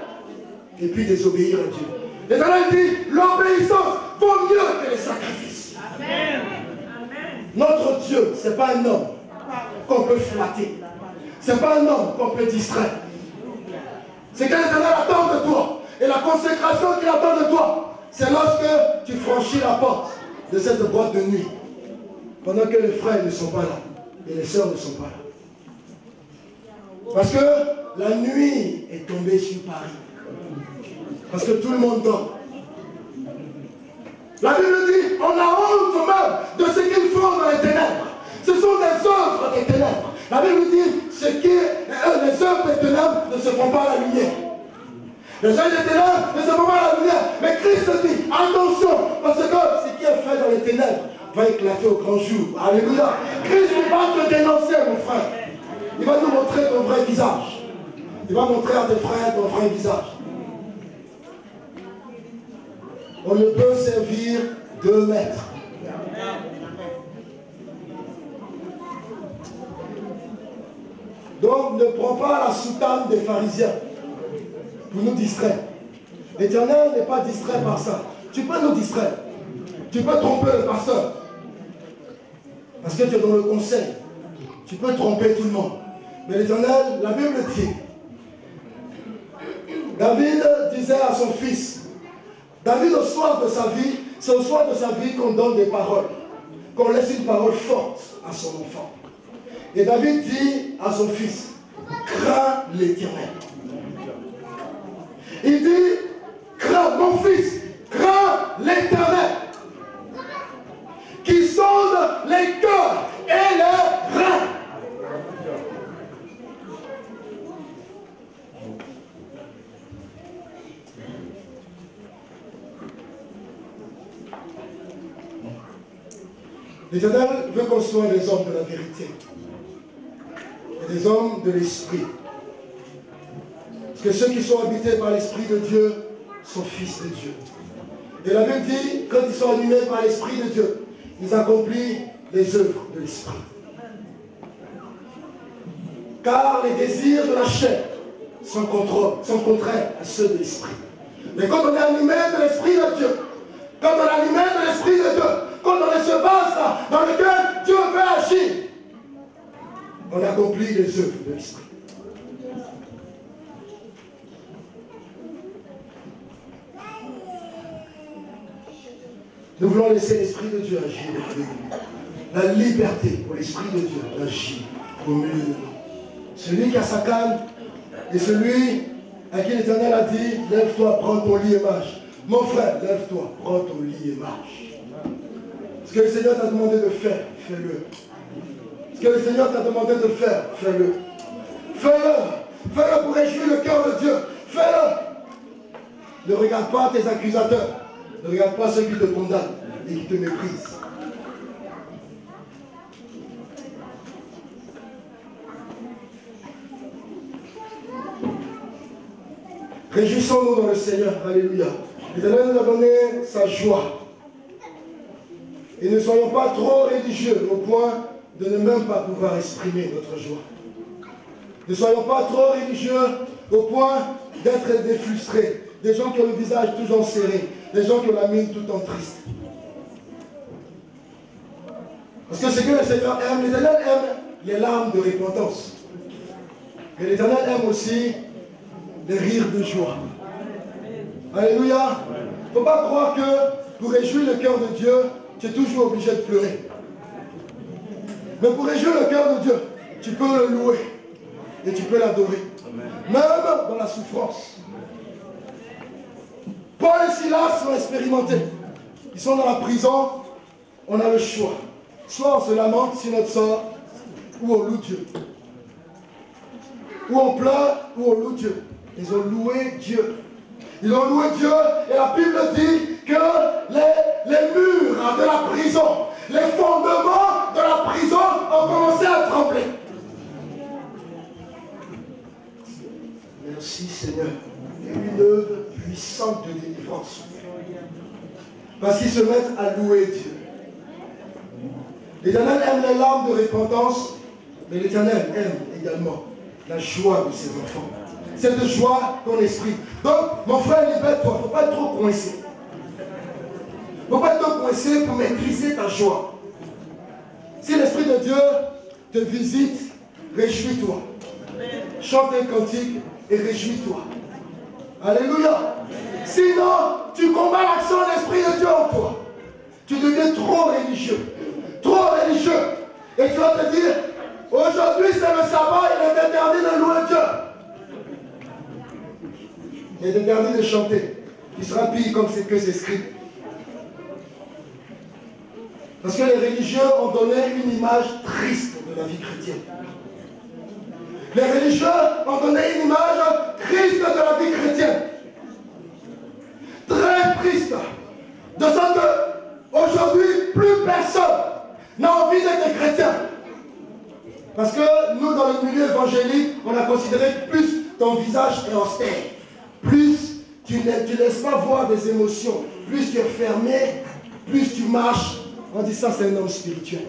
et puis désobéir à Dieu. L'Éternel dit, l'obéissance vaut mieux que les sacrifices. Amen. Notre Dieu, ce n'est pas un homme qu'on peut flatter. Ce n'est pas un homme qu'on peut distraire. C'est que l'Éternel attend de toi. Et la consécration qu'il attend de toi, c'est lorsque tu franchis la porte de cette boîte de nuit, pendant que les frères ne sont pas là et les sœurs ne sont pas là. Parce que la nuit est tombée sur Paris. Parce que tout le monde dort. La Bible dit, on a honte même de ce qu'ils font dans les ténèbres. Ce sont des œuvres des ténèbres. La Bible dit, les œuvres des ténèbres ne se font pas à la lumière. Les œuvres des ténèbres ne se font pas à la lumière. Mais Christ dit, attention, parce que ce qui est fait dans les ténèbres va éclater au grand jour. Alléluia. Christ va te dénoncer, mon frère. Il va nous montrer ton vrai visage. Il va montrer à tes frères ton vrai visage. On ne peut servir deux maîtres. Donc ne prends pas la soutane des pharisiens pour nous distraire. L'Éternel n'est pas distrait par ça. Tu peux nous distraire. Tu peux tromper le pasteur. Parce que tu es dans le conseil. Tu peux tromper tout le monde. Mais l'Éternel, la Bible dit, David disait à son fils, David au soir de sa vie, c'est au soir de sa vie qu'on donne des paroles, qu'on laisse une parole forte à son enfant. Et David dit à son fils, crains l'Éternel. Il dit, crains, mon fils, crains l'Éternel, qui sonde les L'Éternel veut qu'on soit des hommes de la vérité et des hommes de l'esprit. Parce que ceux qui sont habités par l'Esprit de Dieu sont fils de Dieu. Et la Bible dit, quand ils sont animés par l'Esprit de Dieu, ils accomplissent les œuvres de l'Esprit. Car les désirs de la chair sont contraires à ceux de l'Esprit. Mais quand on est animé de l'Esprit de Dieu, quand on est animé de l'Esprit de Dieu, quand on est ce vase dans lequel Dieu veut agir, on accomplit les œuvres de l'Esprit. Nous voulons laisser l'Esprit de Dieu agir avec nous. La liberté pour l'Esprit de Dieu d'agir au milieu de nous. Celui qui a sa canne et celui à qui l'Éternel a dit, lève-toi, prends ton lit et marche. Mon frère, lève-toi, prends ton lit et marche. Ce que le Seigneur t'a demandé de faire, fais-le. Ce que le Seigneur t'a demandé de faire, fais-le. Fais-le. Fais-le pour réjouir le cœur de Dieu. Fais-le. Ne regarde pas tes accusateurs. Ne regarde pas ceux qui te condamnent et qui te méprisent. Réjouissons-nous dans le Seigneur. Alléluia. L'Éternel nous a donné sa joie. Et ne soyons pas trop religieux au point de ne même pas pouvoir exprimer notre joie. Ne soyons pas trop religieux au point d'être des frustrés, des gens qui ont le visage toujours serré, des gens qui ont la mine tout en triste. Parce que ce que le Seigneur aime, l'Éternel aime les larmes de repentance. Et l'Éternel aime aussi les rires de joie. Alléluia. Il ne faut pas croire que pour réjouir le cœur de Dieu, tu es toujours obligé de pleurer. Mais pour réjouir le cœur de Dieu, tu peux le louer et tu peux l'adorer. Même dans la souffrance. Paul et Silas sont expérimentés. Ils sont dans la prison, on a le choix. Soit on se lamente sur notre sort, ou on loue Dieu. Ou on pleure, ou on loue Dieu. Ils ont loué Dieu. Ils ont loué Dieu, et la Bible dit que les murs de la prison, les fondements de la prison ont commencé à trembler. Merci Seigneur. Une œuvre puissante de délivrance. Parce qu'ils se mettent à louer Dieu. L'Éternel aime les larmes de repentance, mais l'Éternel aime également la joie de ses enfants. Cette joie qu'on exprime. Donc, mon frère, libère-toi. Il ne faut pas être trop coincé. Il ne faut pas être trop coincé pour maîtriser ta joie. Si l'Esprit de Dieu te visite, réjouis-toi. Chante un cantique et réjouis-toi. Alléluia. Sinon, tu combats l'action de l'Esprit de Dieu en toi. Tu deviens trop religieux. Trop religieux. Et tu vas te dire, aujourd'hui c'est le sabbat, il est interdit de louer Dieu. Il est interdit de chanter. Il sera pire comme c'est que c'est écrit. Parce que les religieux ont donné une image triste de la vie chrétienne. Les religieux ont donné une image triste de la vie chrétienne. Très triste. De sorte qu'aujourd'hui, plus personne n'a envie d'être chrétien. Parce que nous, dans le milieu évangélique, on a considéré que plus ton visage est austère, plus tu ne laisses pas voir des émotions, plus tu es fermé, plus tu marches. On dit ça, c'est un homme spirituel.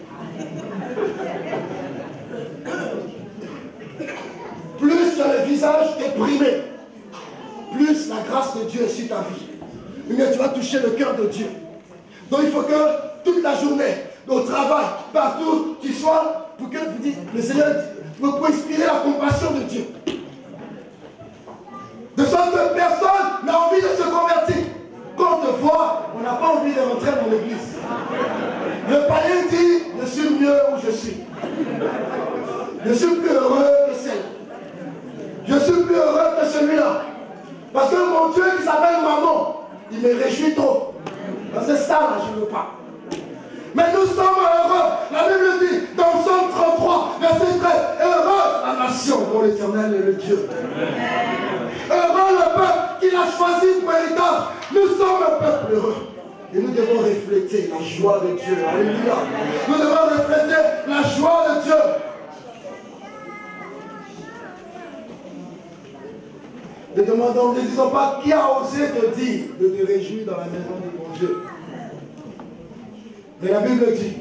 Plus tu as le visage déprimé, plus la grâce de Dieu est sur ta vie. Mais tu vas toucher le cœur de Dieu. Donc il faut que toute la journée, au travail, partout, tu sois, pour que le Seigneur, pour inspirer la compassion de Dieu. De sorte que personne n'a envie de se convertir. Quand on te voit, on n'a pas envie de rentrer dans l'église. Le païen dit, je suis mieux où je suis. Je suis plus heureux que celle. Je suis plus heureux que celui-là. Parce que mon Dieu qui s'appelle Maman, il me réjouit trop. Parce que ça, là, je ne veux pas. Mais nous sommes heureux. La Bible dit, dans Psaume 33, verset 13, heureuse la nation dont l'Éternel est le Dieu. Heureux le peuple qu'il a choisi pour héritage. Nous sommes un peuple heureux. Et nous devons refléter la joie de Dieu. Alléluia. Nous devons refléter la joie de Dieu. Ne demandons, ne disons pas qui a osé te dire de te réjouir dans la maison de mon Dieu. Mais la Bible dit,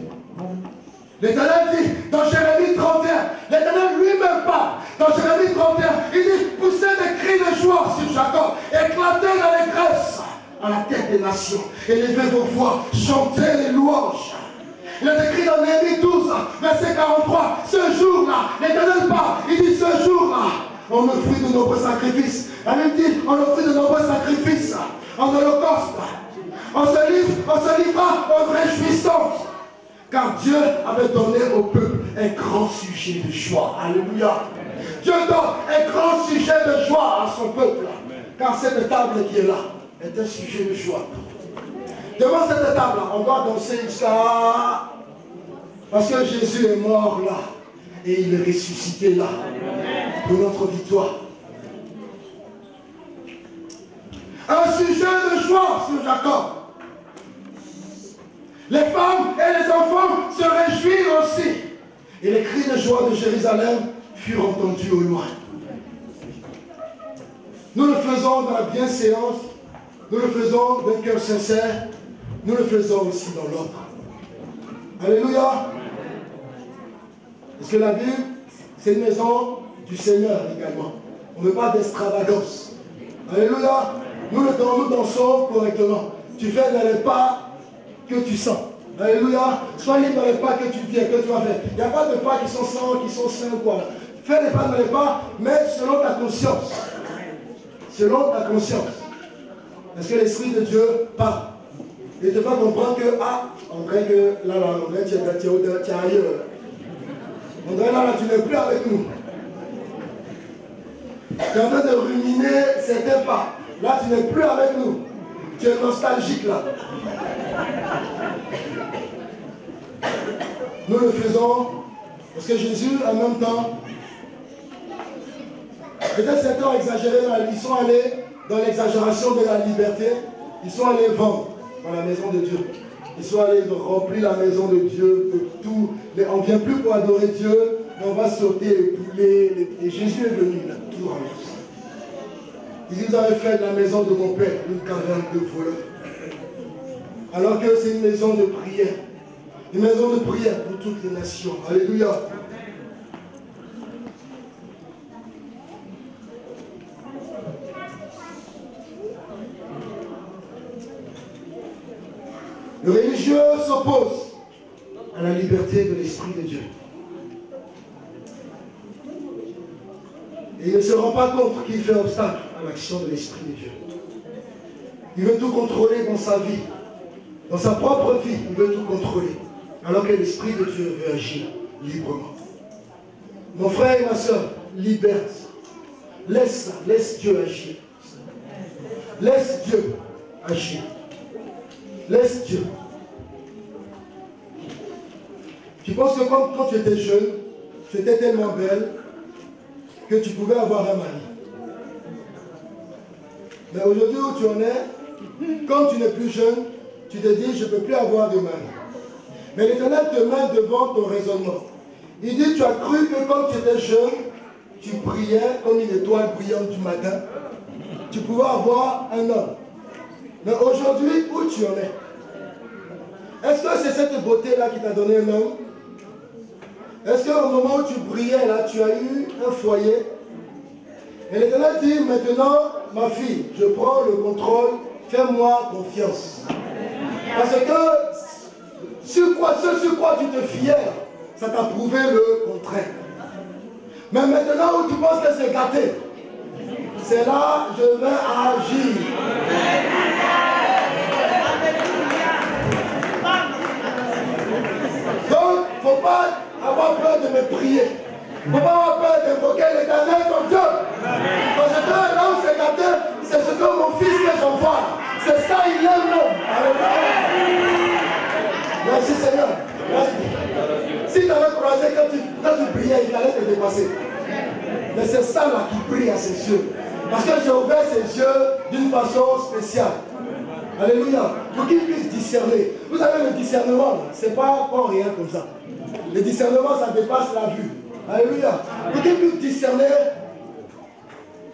l'Éternel dit dans Jérémie 31, l'Éternel lui-même parle. Dans Jérémie 31, il dit, poussez des cris de joie sur Jacob, éclatez l'allégresse à la tête des nations, élevez vos voix, chantez les louanges. Il est écrit dans Néhémie 12, verset 43, ce jour-là, l'Éternel parle, il dit ce jour-là, on offrit de nombreux sacrifices. La Bible dit, on offrit de nombreux sacrifices en holocauste. On se livra aux réjouissances. Car Dieu avait donné au peuple un grand sujet de joie. Alléluia. Dieu donne un grand sujet de joie à son peuple. Car cette table qui est là est un sujet de joie. Devant cette table, on doit danser jusqu'à... Parce que Jésus est mort là. Et il est ressuscité là. Pour notre victoire. Un sujet de joie sur Jacob. Les femmes et les enfants se réjouirent aussi. Et les cris de joie de Jérusalem furent entendus au loin. Nous le faisons dans la bienséance, nous le faisons d'un cœur sincère, nous le faisons aussi dans l'ordre. Alléluia. Parce que la Bible, c'est une maison du Seigneur également. On ne veut pas d'extravagance. Alléluia. Nous dansons correctement. Tu fais dans les pas que tu sens. Alléluia. Sois libre dans les pas que tu viens, que tu vas faire. Il n'y a pas de pas qui sont sains, quoi. Fais les pas dans les pas, mais selon ta conscience. Selon ta conscience. Parce que l'Esprit de Dieu parle. Et il te fait comprendre que, on dirait que là, on dirait que tu es ailleurs. On dirait là, tu n'es plus avec nous. Tu es en train de ruminer certains pas. Là, tu n'es plus avec nous. Tu es nostalgique là. Nous le faisons parce que Jésus, en même temps, peut-être certains ont exagéré, ils sont allés dans l'exagération de la liberté, ils sont allés vendre dans la maison de Dieu. Ils sont allés remplir la maison de Dieu de tout. On ne vient plus pour adorer Dieu, mais on va sauter les poulets. Et Jésus est venu, il a tout ramassé. Il dit, vous avez fait de la maison de mon Père une caverne de voleurs. Alors que c'est une maison de prière. Une maison de prière pour toutes les nations. Alléluia. Le religieux s'oppose à la liberté de l'Esprit de Dieu. Et il ne se rend pas compte qu'il fait obstacle à l'action de l'Esprit de Dieu. Il veut tout contrôler dans sa vie. Dans sa propre vie, il veut tout contrôler. Alors que l'Esprit de Dieu veut agir librement. Mon frère et ma soeur, libère ça. Laisse ça. Laisse Dieu agir. Laisse Dieu agir. Laisse Dieu. Tu penses que quand tu étais jeune, tu étais tellement belle que tu pouvais avoir un mari. Mais aujourd'hui où tu en es, quand tu n'es plus jeune, tu te dis, je ne peux plus avoir de mari. Mais l'Éternel te met devant ton raisonnement. Il dit, tu as cru que quand tu étais jeune, tu brillais comme une étoile brillante du matin. Tu pouvais avoir un homme. Mais aujourd'hui, où tu en es? Est-ce que c'est cette beauté-là qui t'a donné un homme? Est-ce qu'au moment où tu brillais là, tu as eu un foyer? Et l'Éternel dit, maintenant, ma fille, je prends le contrôle, fais-moi confiance. Parce que ce sur quoi tu te fiais, ça t'a prouvé le contraire. Mais maintenant où tu penses que c'est gâté, c'est là que je vais agir. Donc, il ne faut pas avoir peur de me prier. Il ne faut pas avoir peur d'invoquer l'Éternel comme Dieu. Parce que là où c'est gâté, c'est ce que mon fils que j'envoie. C'est ça, il aime l'homme. Merci Seigneur. Si tu avais croisé quand tu priais, il allait te dépasser. Mais c'est ça là qui brille à ses yeux. Parce que j'ai ouvert ses yeux d'une façon spéciale. Alléluia. Pour qu'il puisse discerner. Vous savez, le discernement, ce n'est pas rien comme ça. Le discernement, ça dépasse la vue. Alléluia. Pour qu'il puisse discerner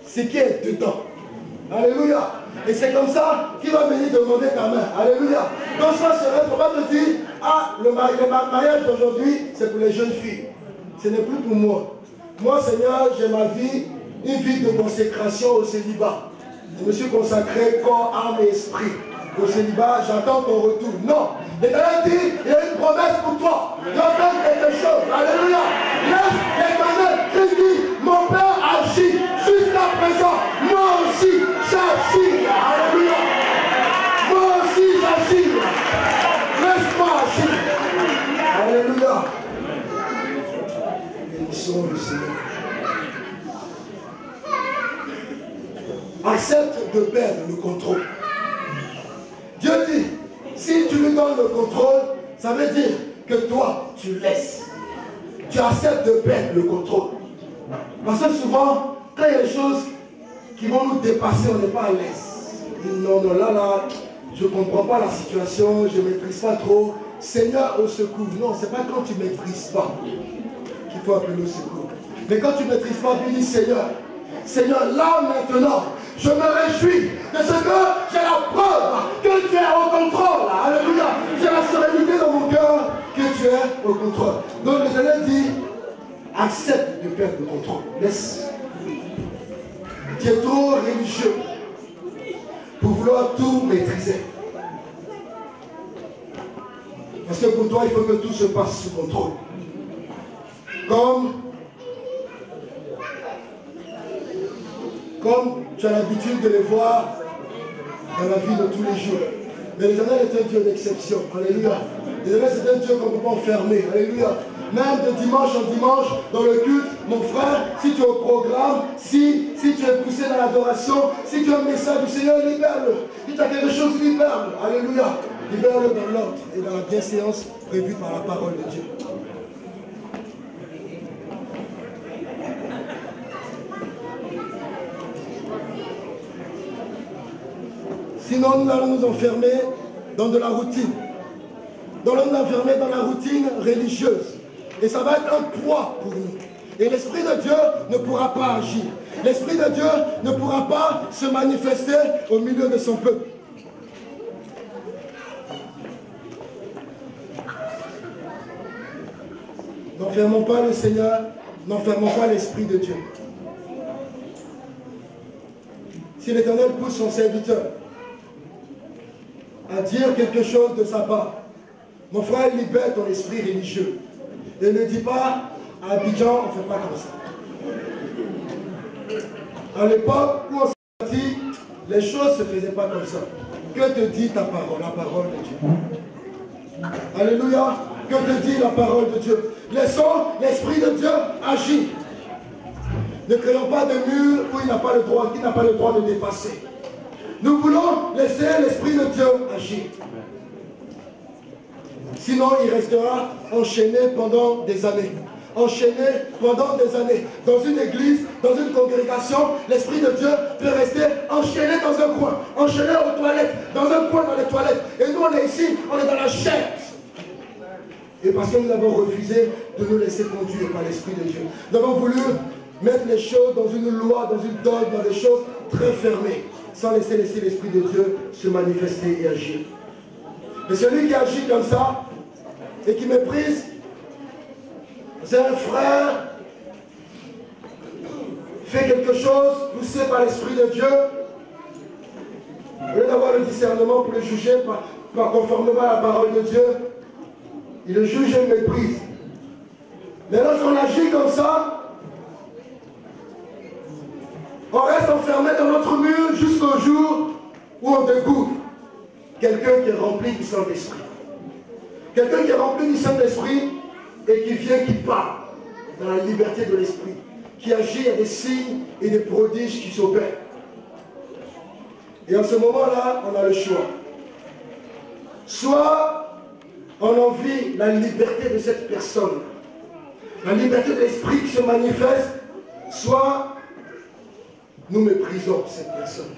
ce qui est dedans. Alléluia. Et c'est comme ça qu'il va venir demander ta main. Alléluia. Donc ça serait, il ne faut pas te dire, ah, le mariage d'aujourd'hui, c'est pour les jeunes filles. Ce n'est plus pour moi. Moi, Seigneur, j'ai ma vie, une vie de consécration au célibat. Je me suis consacré corps, âme et esprit. Au célibat, j'attends ton retour. Non. L'Éternel dit, il y a une promesse pour toi. Il va faire quelque chose. Alléluia. Laisse l'Éternel. Christ dit, mon Père agit jusqu'à présent. Moi aussi, j'agis. Alléluia. Moi aussi, j'agis. Laisse-moi agir. Alléluia. Bénissons le Seigneur. Accepte de perdre le contrôle. Dieu dit, si tu lui donnes le contrôle, ça veut dire que toi, tu laisses. Tu acceptes de perdre le contrôle. Parce que souvent, quand il y a des choses qui vont nous dépasser, on n'est pas à l'aise. Non, là, je ne comprends pas la situation, je ne maîtrise pas trop. Seigneur, au secours. Non, ce n'est pas quand tu ne maîtrises pas qu'il faut appeler au secours. Mais quand tu ne maîtrises pas, tu dis, Seigneur, là maintenant, je me réjouis de ce que j'ai la preuve que tu es au contrôle. Alléluia. J'ai la sérénité dans mon cœur que tu es au contrôle. Donc l'Éternel dit, accepte de perdre le contrôle. Laisse. Tu es trop religieux pour vouloir tout maîtriser. Parce que pour toi, il faut que tout se passe sous contrôle. Comme tu as l'habitude de les voir dans la vie de tous les jours. Mais l'Éternel est un Dieu d'exception. Alléluia. L'Éternel c'est un Dieu qu'on ne peut pas enfermer. Alléluia. Même de dimanche en dimanche, dans le culte, mon frère, si tu es au programme, si tu es poussé dans l'adoration, si tu as un message du Seigneur, libère-le. Si tu as quelque chose, libère-le. Alléluia. Libère-le dans l'ordre et dans la bienséance prévue par la parole de Dieu. Sinon, nous allons nous enfermer dans de la routine. Nous allons nous enfermer dans la routine religieuse. Et ça va être un poids pour nous. Et l'Esprit de Dieu ne pourra pas agir. L'Esprit de Dieu ne pourra pas se manifester au milieu de son peuple. N'enfermons pas le Seigneur, n'enfermons pas l'Esprit de Dieu. Si l'Éternel pousse son serviteur à dire quelque chose de sa part, mon frère, libère ton esprit religieux. Et ne dis pas, à Abidjan, on ne fait pas comme ça. À l'époque où on s'est dit, les choses ne se faisaient pas comme ça. Que te dit ta parole, la parole de Dieu? Alléluia. Que te dit la parole de Dieu? Laissons l'Esprit de Dieu agir. Ne créons pas de mur où il n'a pas le droit de dépasser. Nous voulons laisser l'Esprit de Dieu agir. Sinon, il restera enchaîné pendant des années. Enchaîné pendant des années. Dans une église, dans une congrégation, l'Esprit de Dieu peut rester enchaîné dans un coin, enchaîné aux toilettes, dans un coin dans les toilettes. Et nous, on est ici, on est dans la chair. Et parce que nous avons refusé de nous laisser conduire par l'Esprit de Dieu. Nous avons voulu mettre les choses dans une loi, dans une dogme, dans des choses très fermées, sans laisser l'Esprit de Dieu se manifester et agir. Et celui qui agit comme ça, et qui méprise, c'est un frère, fait quelque chose, poussé par l'Esprit de Dieu, au lieu d'avoir le discernement pour le juger, par conformément à la parole de Dieu, il le juge et le méprise. Mais lorsqu'on agit comme ça, on reste enfermé dans notre mur jusqu'au jour où on découvre quelqu'un qui est rempli du Saint-Esprit. Quelqu'un qui est rempli du Saint-Esprit et qui vient, qui parle dans la liberté de l'Esprit, qui agit à des signes et des prodiges qui s'opèrent. Et en ce moment-là, on a le choix. Soit on envie la liberté de cette personne, la liberté de l'Esprit qui se manifeste, soit nous méprisons cette personne.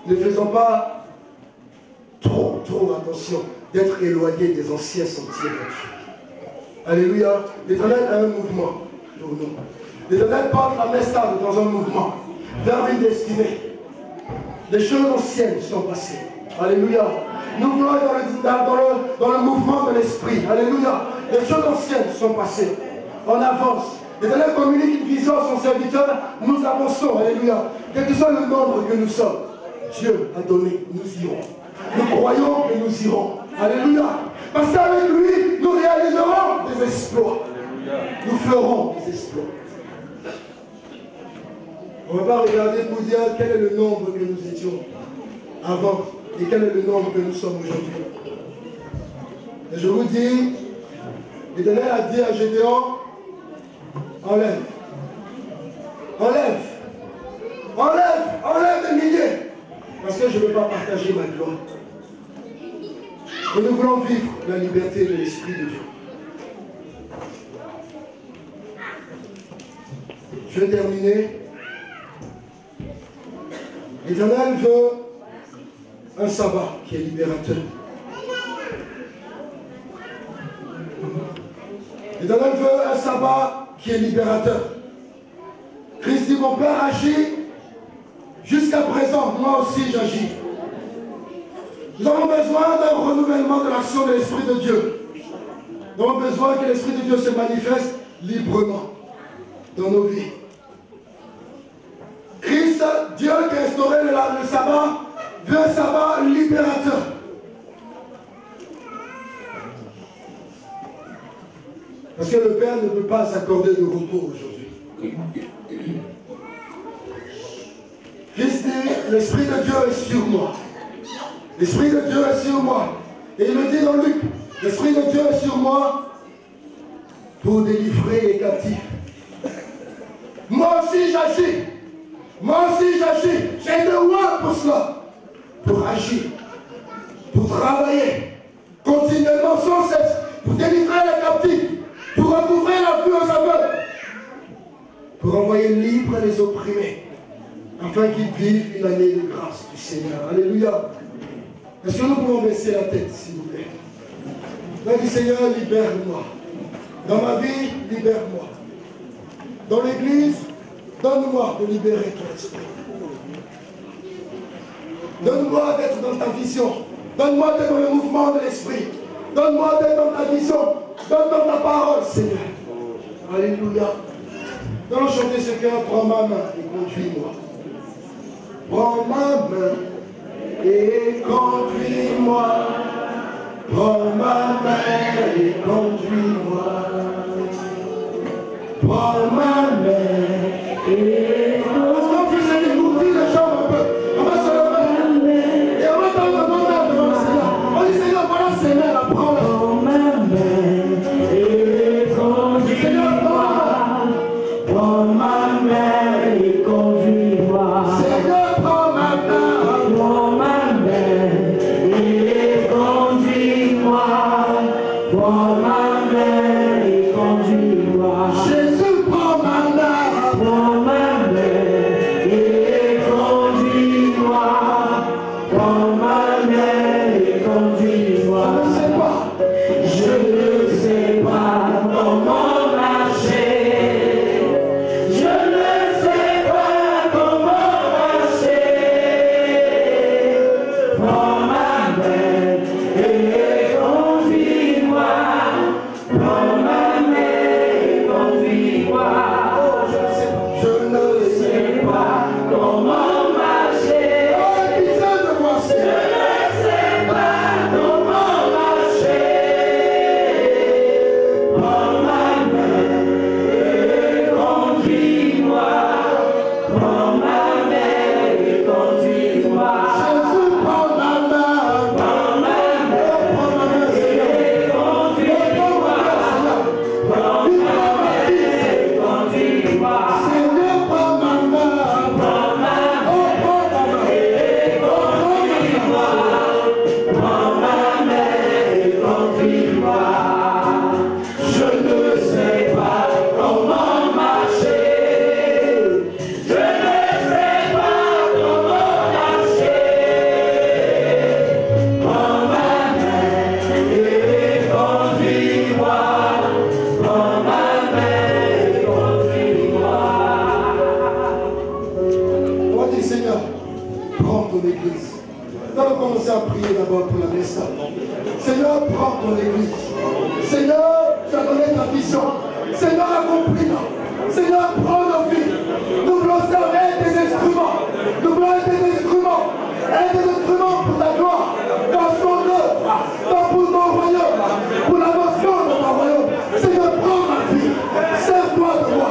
ne faisons pas trop attention d'être éloignés des anciens sentiers battus. Alléluia. L'Éternel a un mouvement pour nous. L'Éternel porte la main stable dans un mouvement vers une destinée. Les choses anciennes sont passées. Alléluia. Nous voulons dans le mouvement de l'esprit. Alléluia. Les choses anciennes sont passées. On avance. L'Éternel communique une vision à son serviteur. Nous avançons. Alléluia. Quel que soit le nombre que nous sommes, Dieu a donné. Nous irons. Nous croyons et nous irons. Alléluia. Parce qu'avec lui, nous réaliserons des exploits. Nous ferons des exploits. On ne va pas regarder pour dire quel est le nombre que nous étions avant et quel est le nombre que nous sommes aujourd'hui. Et je vous dis, l'Éternel a dit à Gédéon, enlève, enlève, enlève, enlève des milliers, parce que je ne veux pas partager ma gloire. Et nous voulons vivre la liberté de l'Esprit de Dieu. Je vais terminer. L'Éternel veut un sabbat qui est libérateur. L'Éternel veut un sabbat qui est libérateur. Christ dit, mon Père agit, jusqu'à présent, moi aussi j'agis. Nous avons besoin d'un renouvellement de l'action de l'Esprit de Dieu. Nous avons besoin que l'Esprit de Dieu se manifeste librement dans nos vies. Christ, Dieu qui a instauré le sabbat, veut un sabbat libérateur. Parce que le Père ne peut pas s'accorder de repos aujourd'hui. Christ dit, l'Esprit de Dieu est sur moi. L'Esprit de Dieu est sur moi. Et il le dit dans Luc, l'Esprit de Dieu est sur moi pour délivrer les captifs. Moi aussi j'agis. Moi aussi j'agis. J'ai été loin pour cela. Pour agir. Pour travailler. Continuellement, sans cesse. Pour délivrer les captifs. Pour recouvrir la vue aux aveugles. Pour envoyer libres les opprimés. Afin qu'ils vivent une année de grâce du Seigneur. Alléluia. Est-ce que nous pouvons baisser la tête, s'il vous plaît? Là, du Seigneur, libère-moi. Dans ma vie, libère-moi. Dans l'église, donne-moi de libérer ton esprit. Donne-moi d'être dans ta vision. Donne-moi d'être dans le mouvement de l'esprit. Donne-moi d'être dans ta vision. Donne-moi ta parole, Seigneur. Alléluia. Nous allons chanter ce cœur. Prends ma main et conduis-moi. Prends ma main et conduis-moi. Prends ma main et conduis-moi. Prends ma main et conduis-moi. Est-ce qu'on puisse écouter les gens un peu? On va se lever et on va demander devant le Seigneur. On dit Seigneur, voilà Seigneur, prends-la. Prends ma main et conduis-moi. Prends ma main et conduis-moi. Seigneur, prends ma main. Prends ma main et conduis-moi. Prends ma main et conduis-moi. Jésus, prends ma main. Prends ma main et conduis-moi. Prends ma main et conduis-moi. Je ne sais pas comment marcher. Je ne sais pas comment marcher. Prends ma main et conduis-moi. Prends ma main et conduis-moi. Je ne sais pas comment marcher. Je ne sais pas comment marcher. Prends ma main et conduis-moi. Prends ma main et conduis-moi. Jésus, prends ma main. Nous allons commencer à prier d'abord pour la destin. Seigneur, prends ton église. Seigneur, tu as donné ta vision. Seigneur, accomplis-la. Seigneur, prends nos vies. Nous voulons servir des instruments. Nous voulons être des instruments. Être des instruments pour ta gloire. Dans son œuvre. Pour ton royaume. Pour l'avancement de ton royaume. Seigneur, prends ma vie. Serve-toi de moi.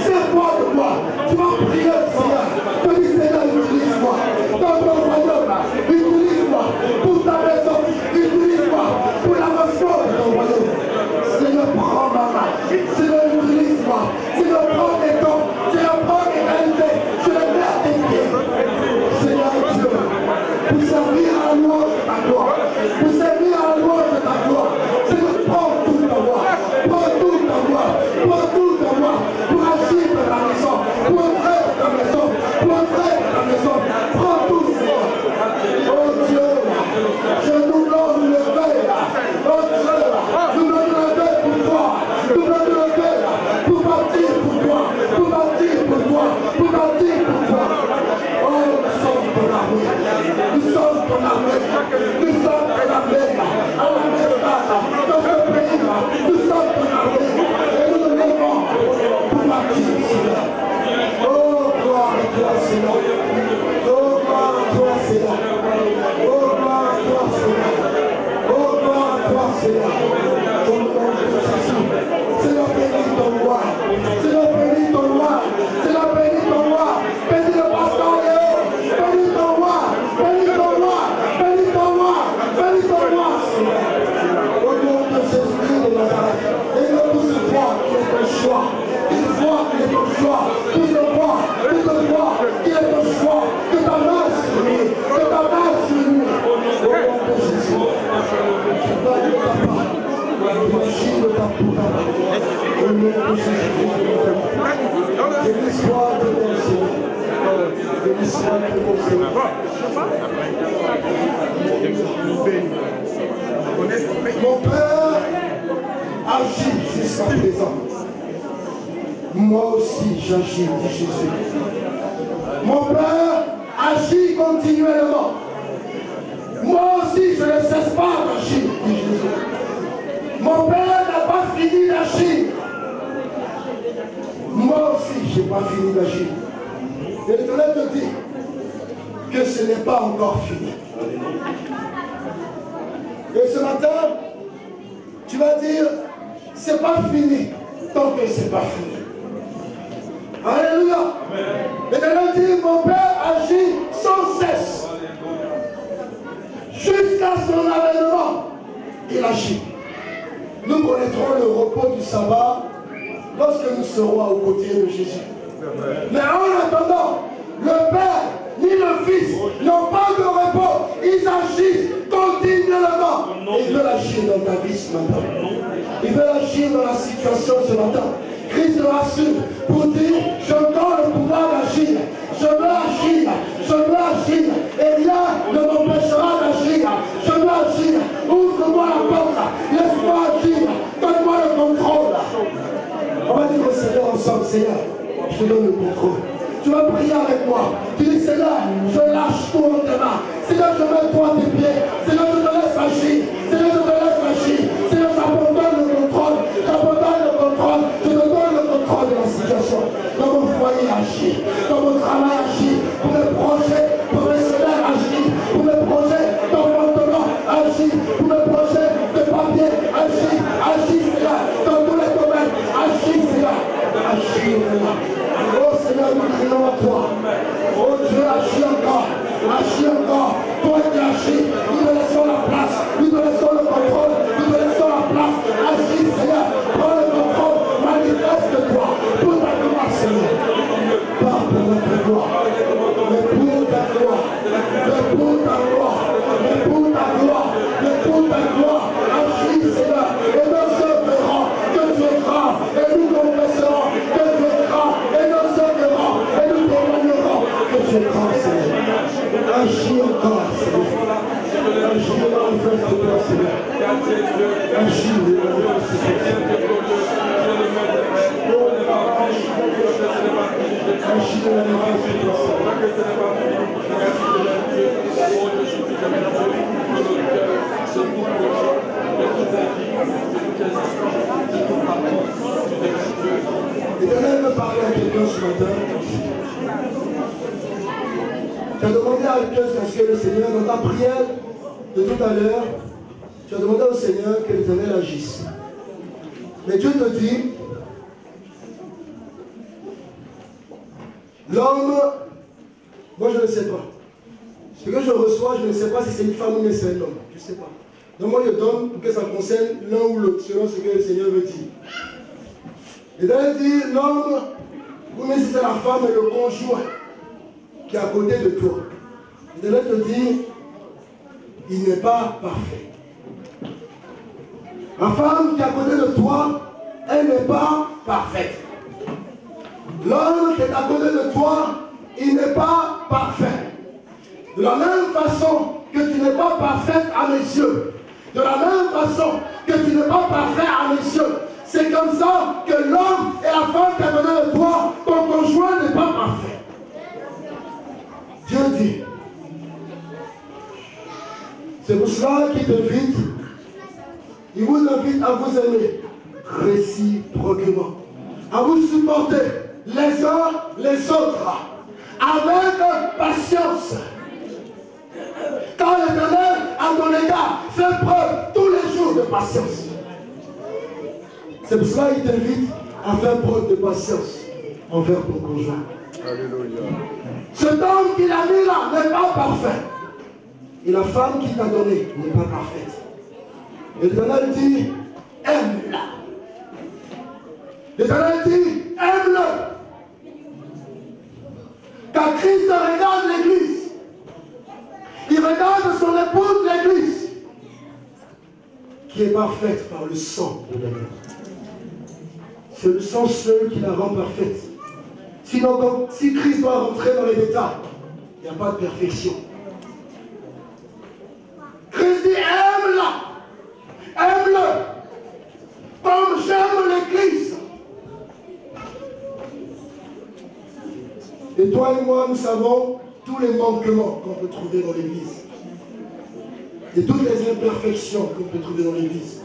Serve-toi de moi. Tu vas prier, Seigneur. Tu dis, Seigneur, utilise-moi. Dans ton royaume. Utilise-moi. Pour ta maison. Utilise-moi. Pour l'avancement de ton royaume. Seigneur, prends ma main. Seigneur, utilise-moi. Seigneur, prends mes dons. Seigneur, prends mes qualités. Je les mets à tes pieds. Seigneur Dieu, pour servir à la louange de ta gloire. Pour servir à la louange de ta gloire. Seigneur, prends tout à moi. Prends tout à moi. Prends tout à moi. Pour agir de ta maison. Pour entrer de ta maison. Pour entrer de ta maison. Prends tout, Seigneur. Oh Dieu, je nous donne le veille. Oh Dieu, nous donne le veille pour toi. Nous donne le veille pour bâtir pour toi. Pour bâtir pour toi. Pour bâtir pour toi. Oh, nous sommes ton armée. Nous sommes ton armée. Nous sommes ton armée. À la maison, dans ce pays-là, nous sommes ton armée. Et nous nous levons pour bâtir, Seigneur. Oh, gloire à toi, Seigneur. Oh, gloire à toi, Seigneur. Oh, gloire à toi, Seigneur. Oh, gloire à toi, Seigneur. Au nom de Jésus. Seigneur, bénis ton roi. Seigneur, bénis ton roi. Seigneur, bénis ton roi. Bénis le pasteur Léo. Bénis ton roi. Bénis ton roi. Bénis ton roi. Bénis ton roi, Seigneur. Au nom de Jésus de Nazareth. Et que tout ce voit qui est ton choix. Il voit qu'il est ton choix. Tout ce voit qu'il est ton choix. Que ta main sur lui. Que ta main sur lui. Au nom de Jésus. Tu vas de ta part. Tu agis de ta part. Au nom de Jésus. Béni soit de ton Seigneur. Béni soit de ton Seigneur. Mon Père agit jusqu'à présent. Moi aussi j'agis, dit Jésus. Mon Père agit continuellement. Moi aussi je ne cesse pas d'agir, dit Jésus. Mon Père n'a pas fini d'agir. Moi aussi je n'ai pas fini d'agir. Et l'Éternel te dit que ce n'est pas encore fini. Et ce matin, tu vas dire, c'est pas fini tant que c'est pas fini. Alléluia. L'Éternel dit, mon Père agit sans cesse. Jusqu'à son avènement, il agit. Nous connaîtrons le repos du sabbat lorsque nous serons aux côtés de Jésus. Mais en attendant, le Père ni le Fils n'ont pas de repos. Ils agissent continuellement. Ils veulent agir dans ta vie ce matin. Ils veulent agir dans la situation ce matin. Christ le rassure pour dire, je donne le pouvoir d'agir. Je veux agir. Je veux agir. Et rien ne m'empêchera d'agir. Je veux agir. Ouvre-moi la porte. Laisse-moi agir. Donne-moi le contrôle. On va dire au Seigneur ensemble, Seigneur, je te donne le contrôle. Tu vas prier avec moi. Tu dis, Seigneur, je lâche tout en tes mains. Seigneur, je mets toi à tes pieds. Seigneur, je te laisse agir. Seigneur, je te laisse agir. Seigneur, j'abandonne le contrôle. J'abandonne le contrôle. Je te donne le contrôle de la situation. Dans mon foyer, agir. Dans mon travail, agir. Pour mes projets professionnels, agir. Pour mes projets d'enfantement, agir. Pour mes projets de papier, agir. Agir, Seigneur. Dans tous les domaines, agir, Seigneur. Agir, Seigneur. Oh Seigneur, nous crions à toi. Oh Dieu, agis encore. Agis encore. Toi qui agis, nous te laissons la place. Nous te laissons le contrôle. Nous te laissons la place. Agis, Seigneur. Prends le contrôle. Manifeste-toi. Pour ta gloire, Seigneur. Pas pour notre gloire. Mais pour ta gloire. Mais pour ta gloire. Mais pour ta gloire. Mais pour ta gloire. Agis, Seigneur. Et nous verrons que tu es grand. Et nous confesserons que tu es grand. Et nous servirons. Et nous témoignerons que tu es grand, Seigneur. Agis encore, Seigneur. Agis et manifeste-toi, Seigneur. Agis et manifeste-toi, Seigneur. Agis et manifeste-toi, Seigneur. quelqu'un ce matin. Tu as demandé à ce que le Seigneur, dans ta prière de tout à l'heure, tu as demandé au Seigneur que l'Éternel agisse. Mais Dieu te dit, l'homme, moi je ne sais pas. Ce que je reçois, je ne sais pas si c'est une femme ou c'est un homme. Je ne sais pas. Donc moi je donne pour que ça concerne l'un ou l'autre, selon ce que le Seigneur veut dire. Et là il dit, l'homme, ou même si c'est la femme et le conjoint qui est à côté de toi. Et là te dit, il n'est pas parfait. La femme qui est à côté de toi, elle n'est pas parfaite. L'homme qui est à côté de toi, il n'est pas parfait. De la même façon que tu n'es pas parfaite à mes yeux, de la même façon que tu n'es pas parfait à mes yeux, c'est comme ça que l'homme et la femme qui est à côté de toi, ton conjoint n'est pas parfait. Dieu dit, c'est pour cela qu'il t'invite, il vous invite à vous aimer réciproquement, à vous supporter les uns les autres, avec patience. Car l'Éternel, à ton égard, fait preuve tous les jours de patience. C'est pour cela qu'il t'invite à faire preuve de patience envers ton conjoint. Alléluia. Cet homme qu'il a mis là n'est pas parfait. Et la femme qu'il t'a donnée n'est pas parfaite. Et l'Éternel dit, aime-la. L'Éternel dit, aime-le. Car Christ regarde l'Église. Il regarde son épouse, l'Église, qui est parfaite par le sang de l'agneau. C'est le sang seul qui la rend parfaite. Sinon, si Christ doit rentrer dans les détails, il n'y a pas de perfection. Christ dit, aime-la. Aime-le. Comme j'aime l'Église. Et toi et moi, nous savons tous les manquements qu'on peut trouver dans l'Église. Et toutes les imperfections qu'on peut trouver dans l'Église.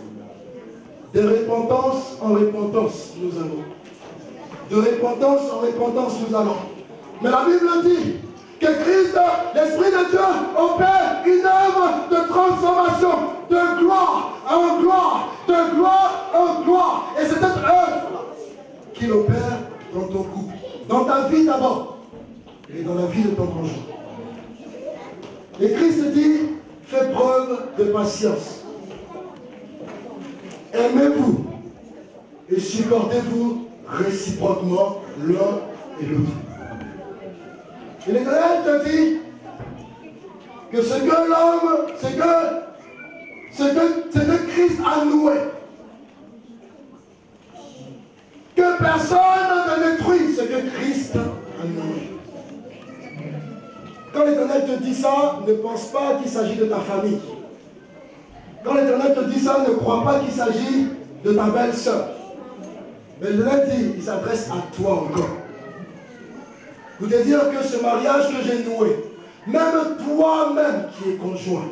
De repentance en repentance, nous allons. De repentance en repentance, nous allons. Mais la Bible dit que Christ, l'Esprit de Dieu, opère une œuvre de transformation, de gloire en gloire, de gloire en gloire. Et c'est cette œuvre qu'il opère dans ton couple, dans ta vie d'abord, et dans la vie de ton conjoint. Et Christ dit, fais preuve de patience. Aimez-vous et supportez-vous réciproquement l'un et l'autre. Et l'Éternel te dit que ce que l'homme, ce que Christ a noué, que personne ne détruit ce que Christ a noué. Quand l'Éternel te dit ça, ne pense pas qu'il s'agit de ta famille. Quand l'Éternel te dit ça, ne crois pas qu'il s'agit de ta belle-sœur. Mais l'Éternel dit, il s'adresse à toi encore. Pour te dire que ce mariage que j'ai noué, même toi-même qui es conjoint,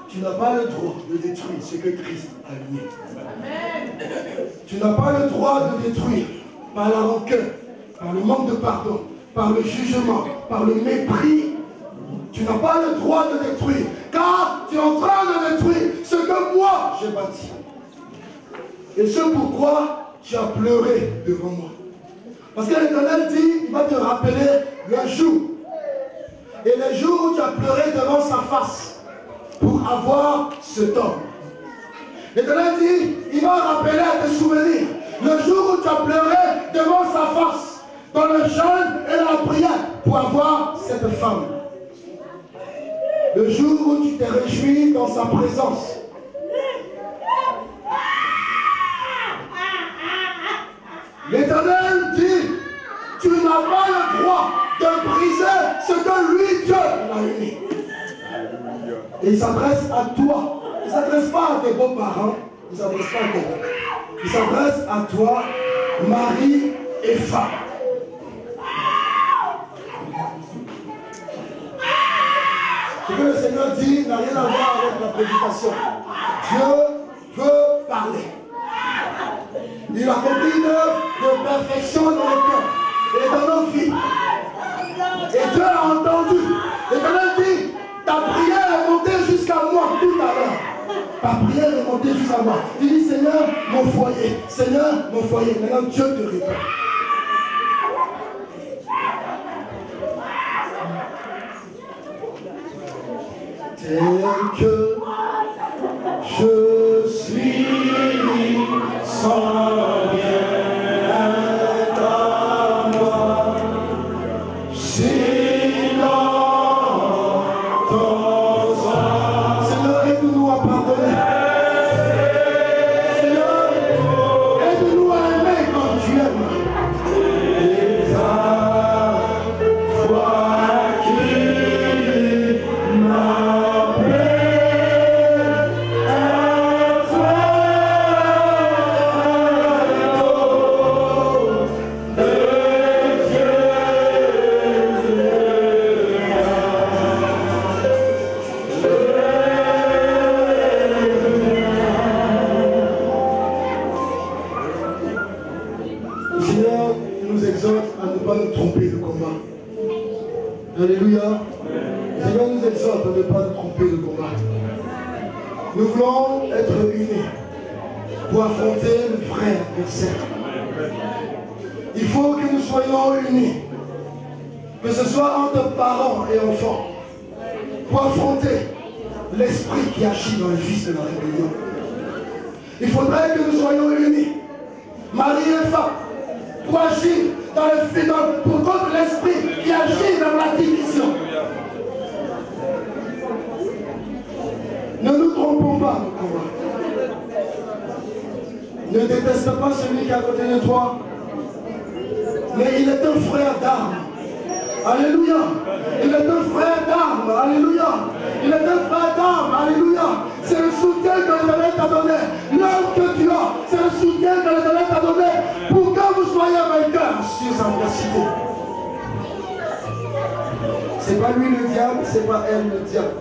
tu n'as pas le droit de détruire ce que Christ a lié. Tu n'as pas le droit de détruire par la rancœur, par le manque de pardon, par le jugement, par le mépris. Tu n'as pas le droit de détruire, car tu es en train de détruire ce que moi j'ai bâti. Et ce pourquoi tu as pleuré devant moi. Parce que l'Éternel dit, il va te rappeler le jour. Et le jour où tu as pleuré devant sa face pour avoir cet homme. L'Éternel dit, il va rappeler à tes souvenirs le jour où tu as pleuré devant sa face, dans le jeûne et dans la prière, pour avoir cette femme. Le jour où tu t'es réjoui dans sa présence. L'Éternel dit, tu n'as pas le droit de briser ce que lui, Dieu, a uni. Et il s'adresse à toi. Il ne s'adresse pas à tes beaux-parents. Il ne s'adresse pas à tes beaux. Il s'adresse à toi, mari et femme. Ce que le Seigneur dit n'a rien à voir avec la prédication. Dieu veut parler. Il a accompli une œuvre de perfection dans le cœur et dans nos vies. Et Dieu a entendu. Et Dieu dit, ta prière est montée jusqu'à moi tout à l'heure. Ta prière est montée jusqu'à moi. Tu dis, Seigneur, mon foyer. Seigneur, mon foyer. Maintenant, Dieu te répond. Tel que je suis sans rien à moi, c'est dans ton sang. Seigneur, aide-nous à pardonner. Seigneur, aide-nous à aimer comme tu aimes. Et ta foi qui m'appelle à toi. Seigneur, nous exhorte à ne pas nous tromper de combat. Alléluia. Seigneur nous exhorte à ne pas nous tromper de combat. Nous voulons être unis pour affronter le vrai adversaire. Il faut que nous soyons unis, que ce soit entre parents et enfants, pour affronter l'esprit qui agit dans le fils de la rébellion. Il faudrait que nous soyons unis, mari et femme, pour agir dans le pour contre l'esprit qui agit dans la division. Ne nous trompons pas, mon combat. Ne déteste pas celui qui est à côté de toi, mais il est un frère d'armes. Alléluia. Il est un frère d'armes. Alléluia. Il est un frère d'armes. Alléluia. C'est le soutien que l'Éternel t'a donné. L'homme que tu as, c'est le soutien que l'Éternel t'a donné pour que vous soyez vainqueurs sur sa adversité. C'est pas lui le diable, c'est pas elle le diable.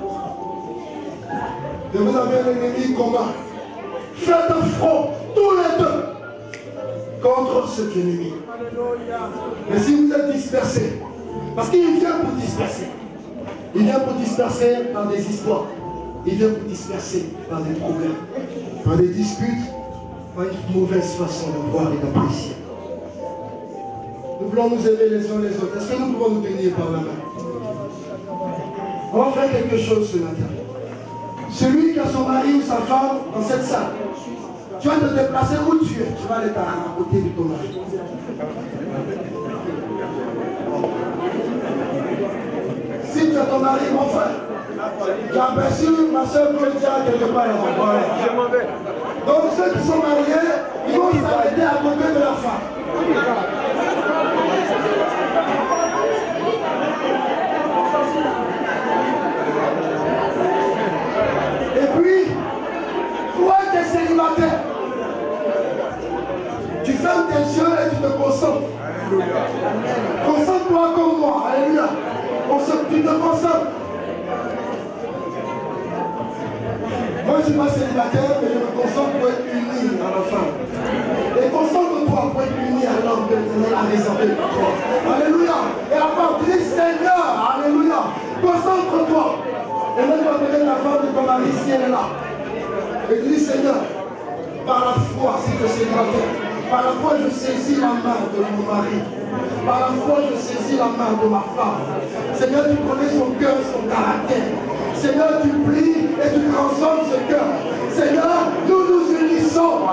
Et vous avez un ennemi commun. Faites front, tous les deux, contre cet ennemi. Mais si vous êtes dispersés, parce qu'il vient pour disperser. Il vient pour disperser par des histoires. Il vient pour disperser par des problèmes, par des disputes, par une mauvaise façon de voir et d'apprécier. Nous voulons nous aimer les uns les autres. Est-ce que nous pouvons nous tenir par la main? On va faire quelque chose ce matin. Celui qui a son mari ou sa femme dans cette salle, tu vas te déplacer où tu es. Tu vas aller à côté de ton mari. Si tu as ton mari, mon frère, j'ai aperçu ma soeur Claudia quelque part là-bas. Donc ceux qui sont mariés, ils vont s'arrêter à côté de la femme. Et puis, toi qui es célibataire, tu fermes tes yeux et tu te concentres. Concentre-toi comme moi. Alléluia. Tu te concentres. Moi je ne suis pas célibataire, mais je me concentre pour être uni à la femme. Et concentre-toi pour être uni à l'homme que l'Éternel a réservé pour toi. Alléluia. Et à part, dis Seigneur, alléluia. Concentre-toi. Et même quand tu es la femme de ton mari, si elle est là. Et dis Seigneur, par la foi, si tu es célibataire, par la foi je saisis la main de mon mari. Par la foi je saisis la main de ma femme. Seigneur, tu connais son cœur, son caractère. Seigneur, tu plies et tu transformes ce cœur. Seigneur, nous nous unissons.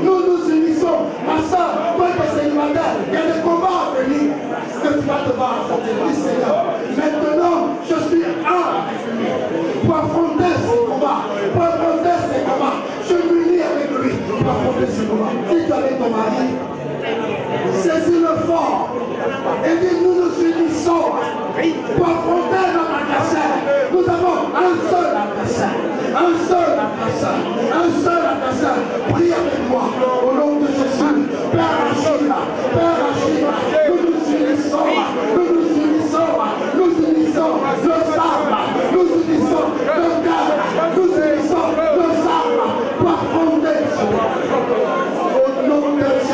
Nous nous unissons. Ma soeur, toi qui es célibataire, il y a des combats à venir que tu vas devoir affronter. Oui, Seigneur. Maintenant, je suis un pour affronter ces combats. Pour affronter ces combats. Je m'unis avec lui pour affronter ces combats. Si tu es avec ton mari, saisis-le fort et dis nous nous unissons pour affronter notre adversaire. Nous avons un seul adversaire, un seul adversaire, un seul adversaire. Prie avec moi au nom de Jésus. Père agis, Père agis. Nous nous unissons, nous nous unissons, nous unissons nos armes, nous unissons nos cœurs, nous unissons nos armes pour affronter au nom de Jésus.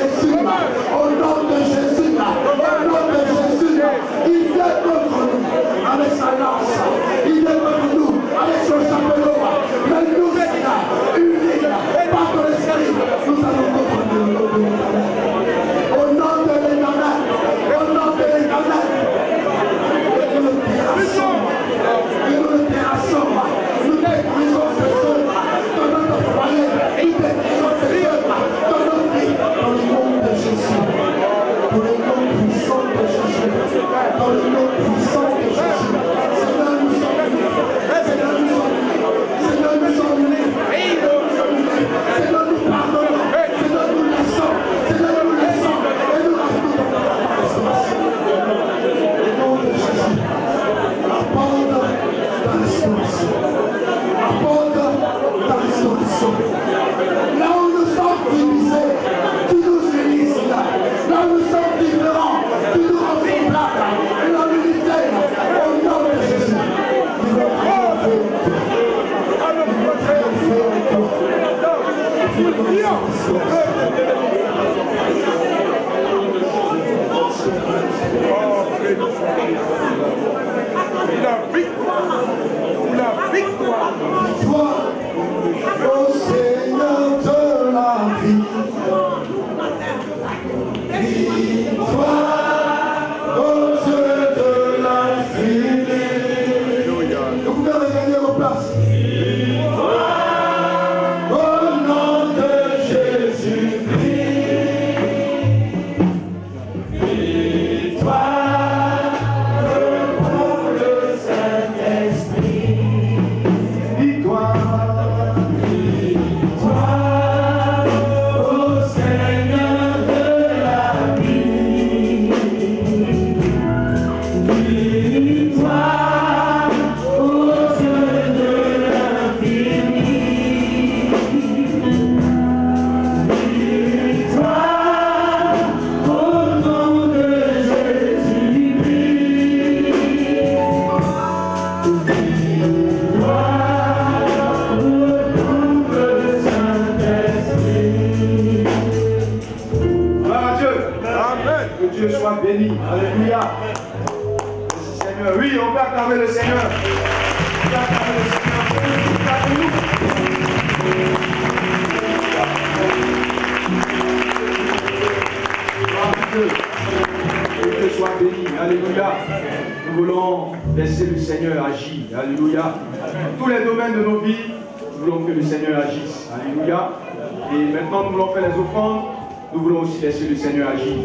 Laissez le Seigneur agir.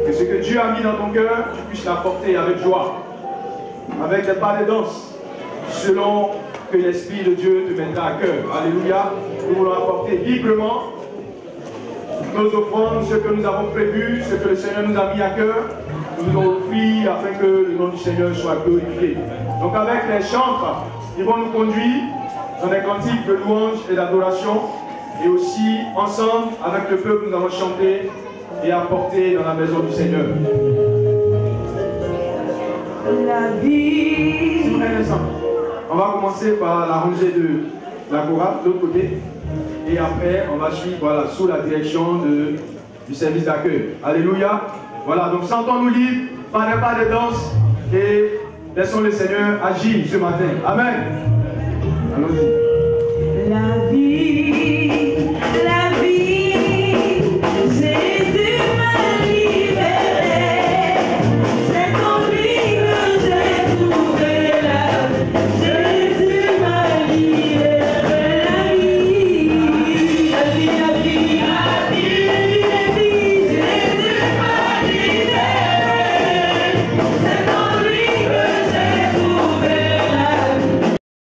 Que ce que Dieu a mis dans ton cœur, tu puisses l'apporter avec joie, avec des pas de danse, selon que l'Esprit de Dieu te mettra à cœur. Alléluia. Nous voulons apporter librement nos offrandes, ce que nous avons prévu, ce que le Seigneur nous a mis à cœur. Nous voulons offrir afin que le nom du Seigneur soit glorifié. Donc avec les chantres, ils vont nous conduire dans des cantiques de louange et d'adoration. Et aussi, ensemble, avec le peuple, nous allons chanter et apporter dans la maison du Seigneur. La vie. On va commencer par la rangée de la chorale, de l'autre côté. Et après, on va suivre voilà, sous la direction du service d'accueil. Alléluia. Voilà, donc sentons-nous libres, pas de danse. Et laissons le Seigneur agir ce matin. Amen. Allons-y. La vie.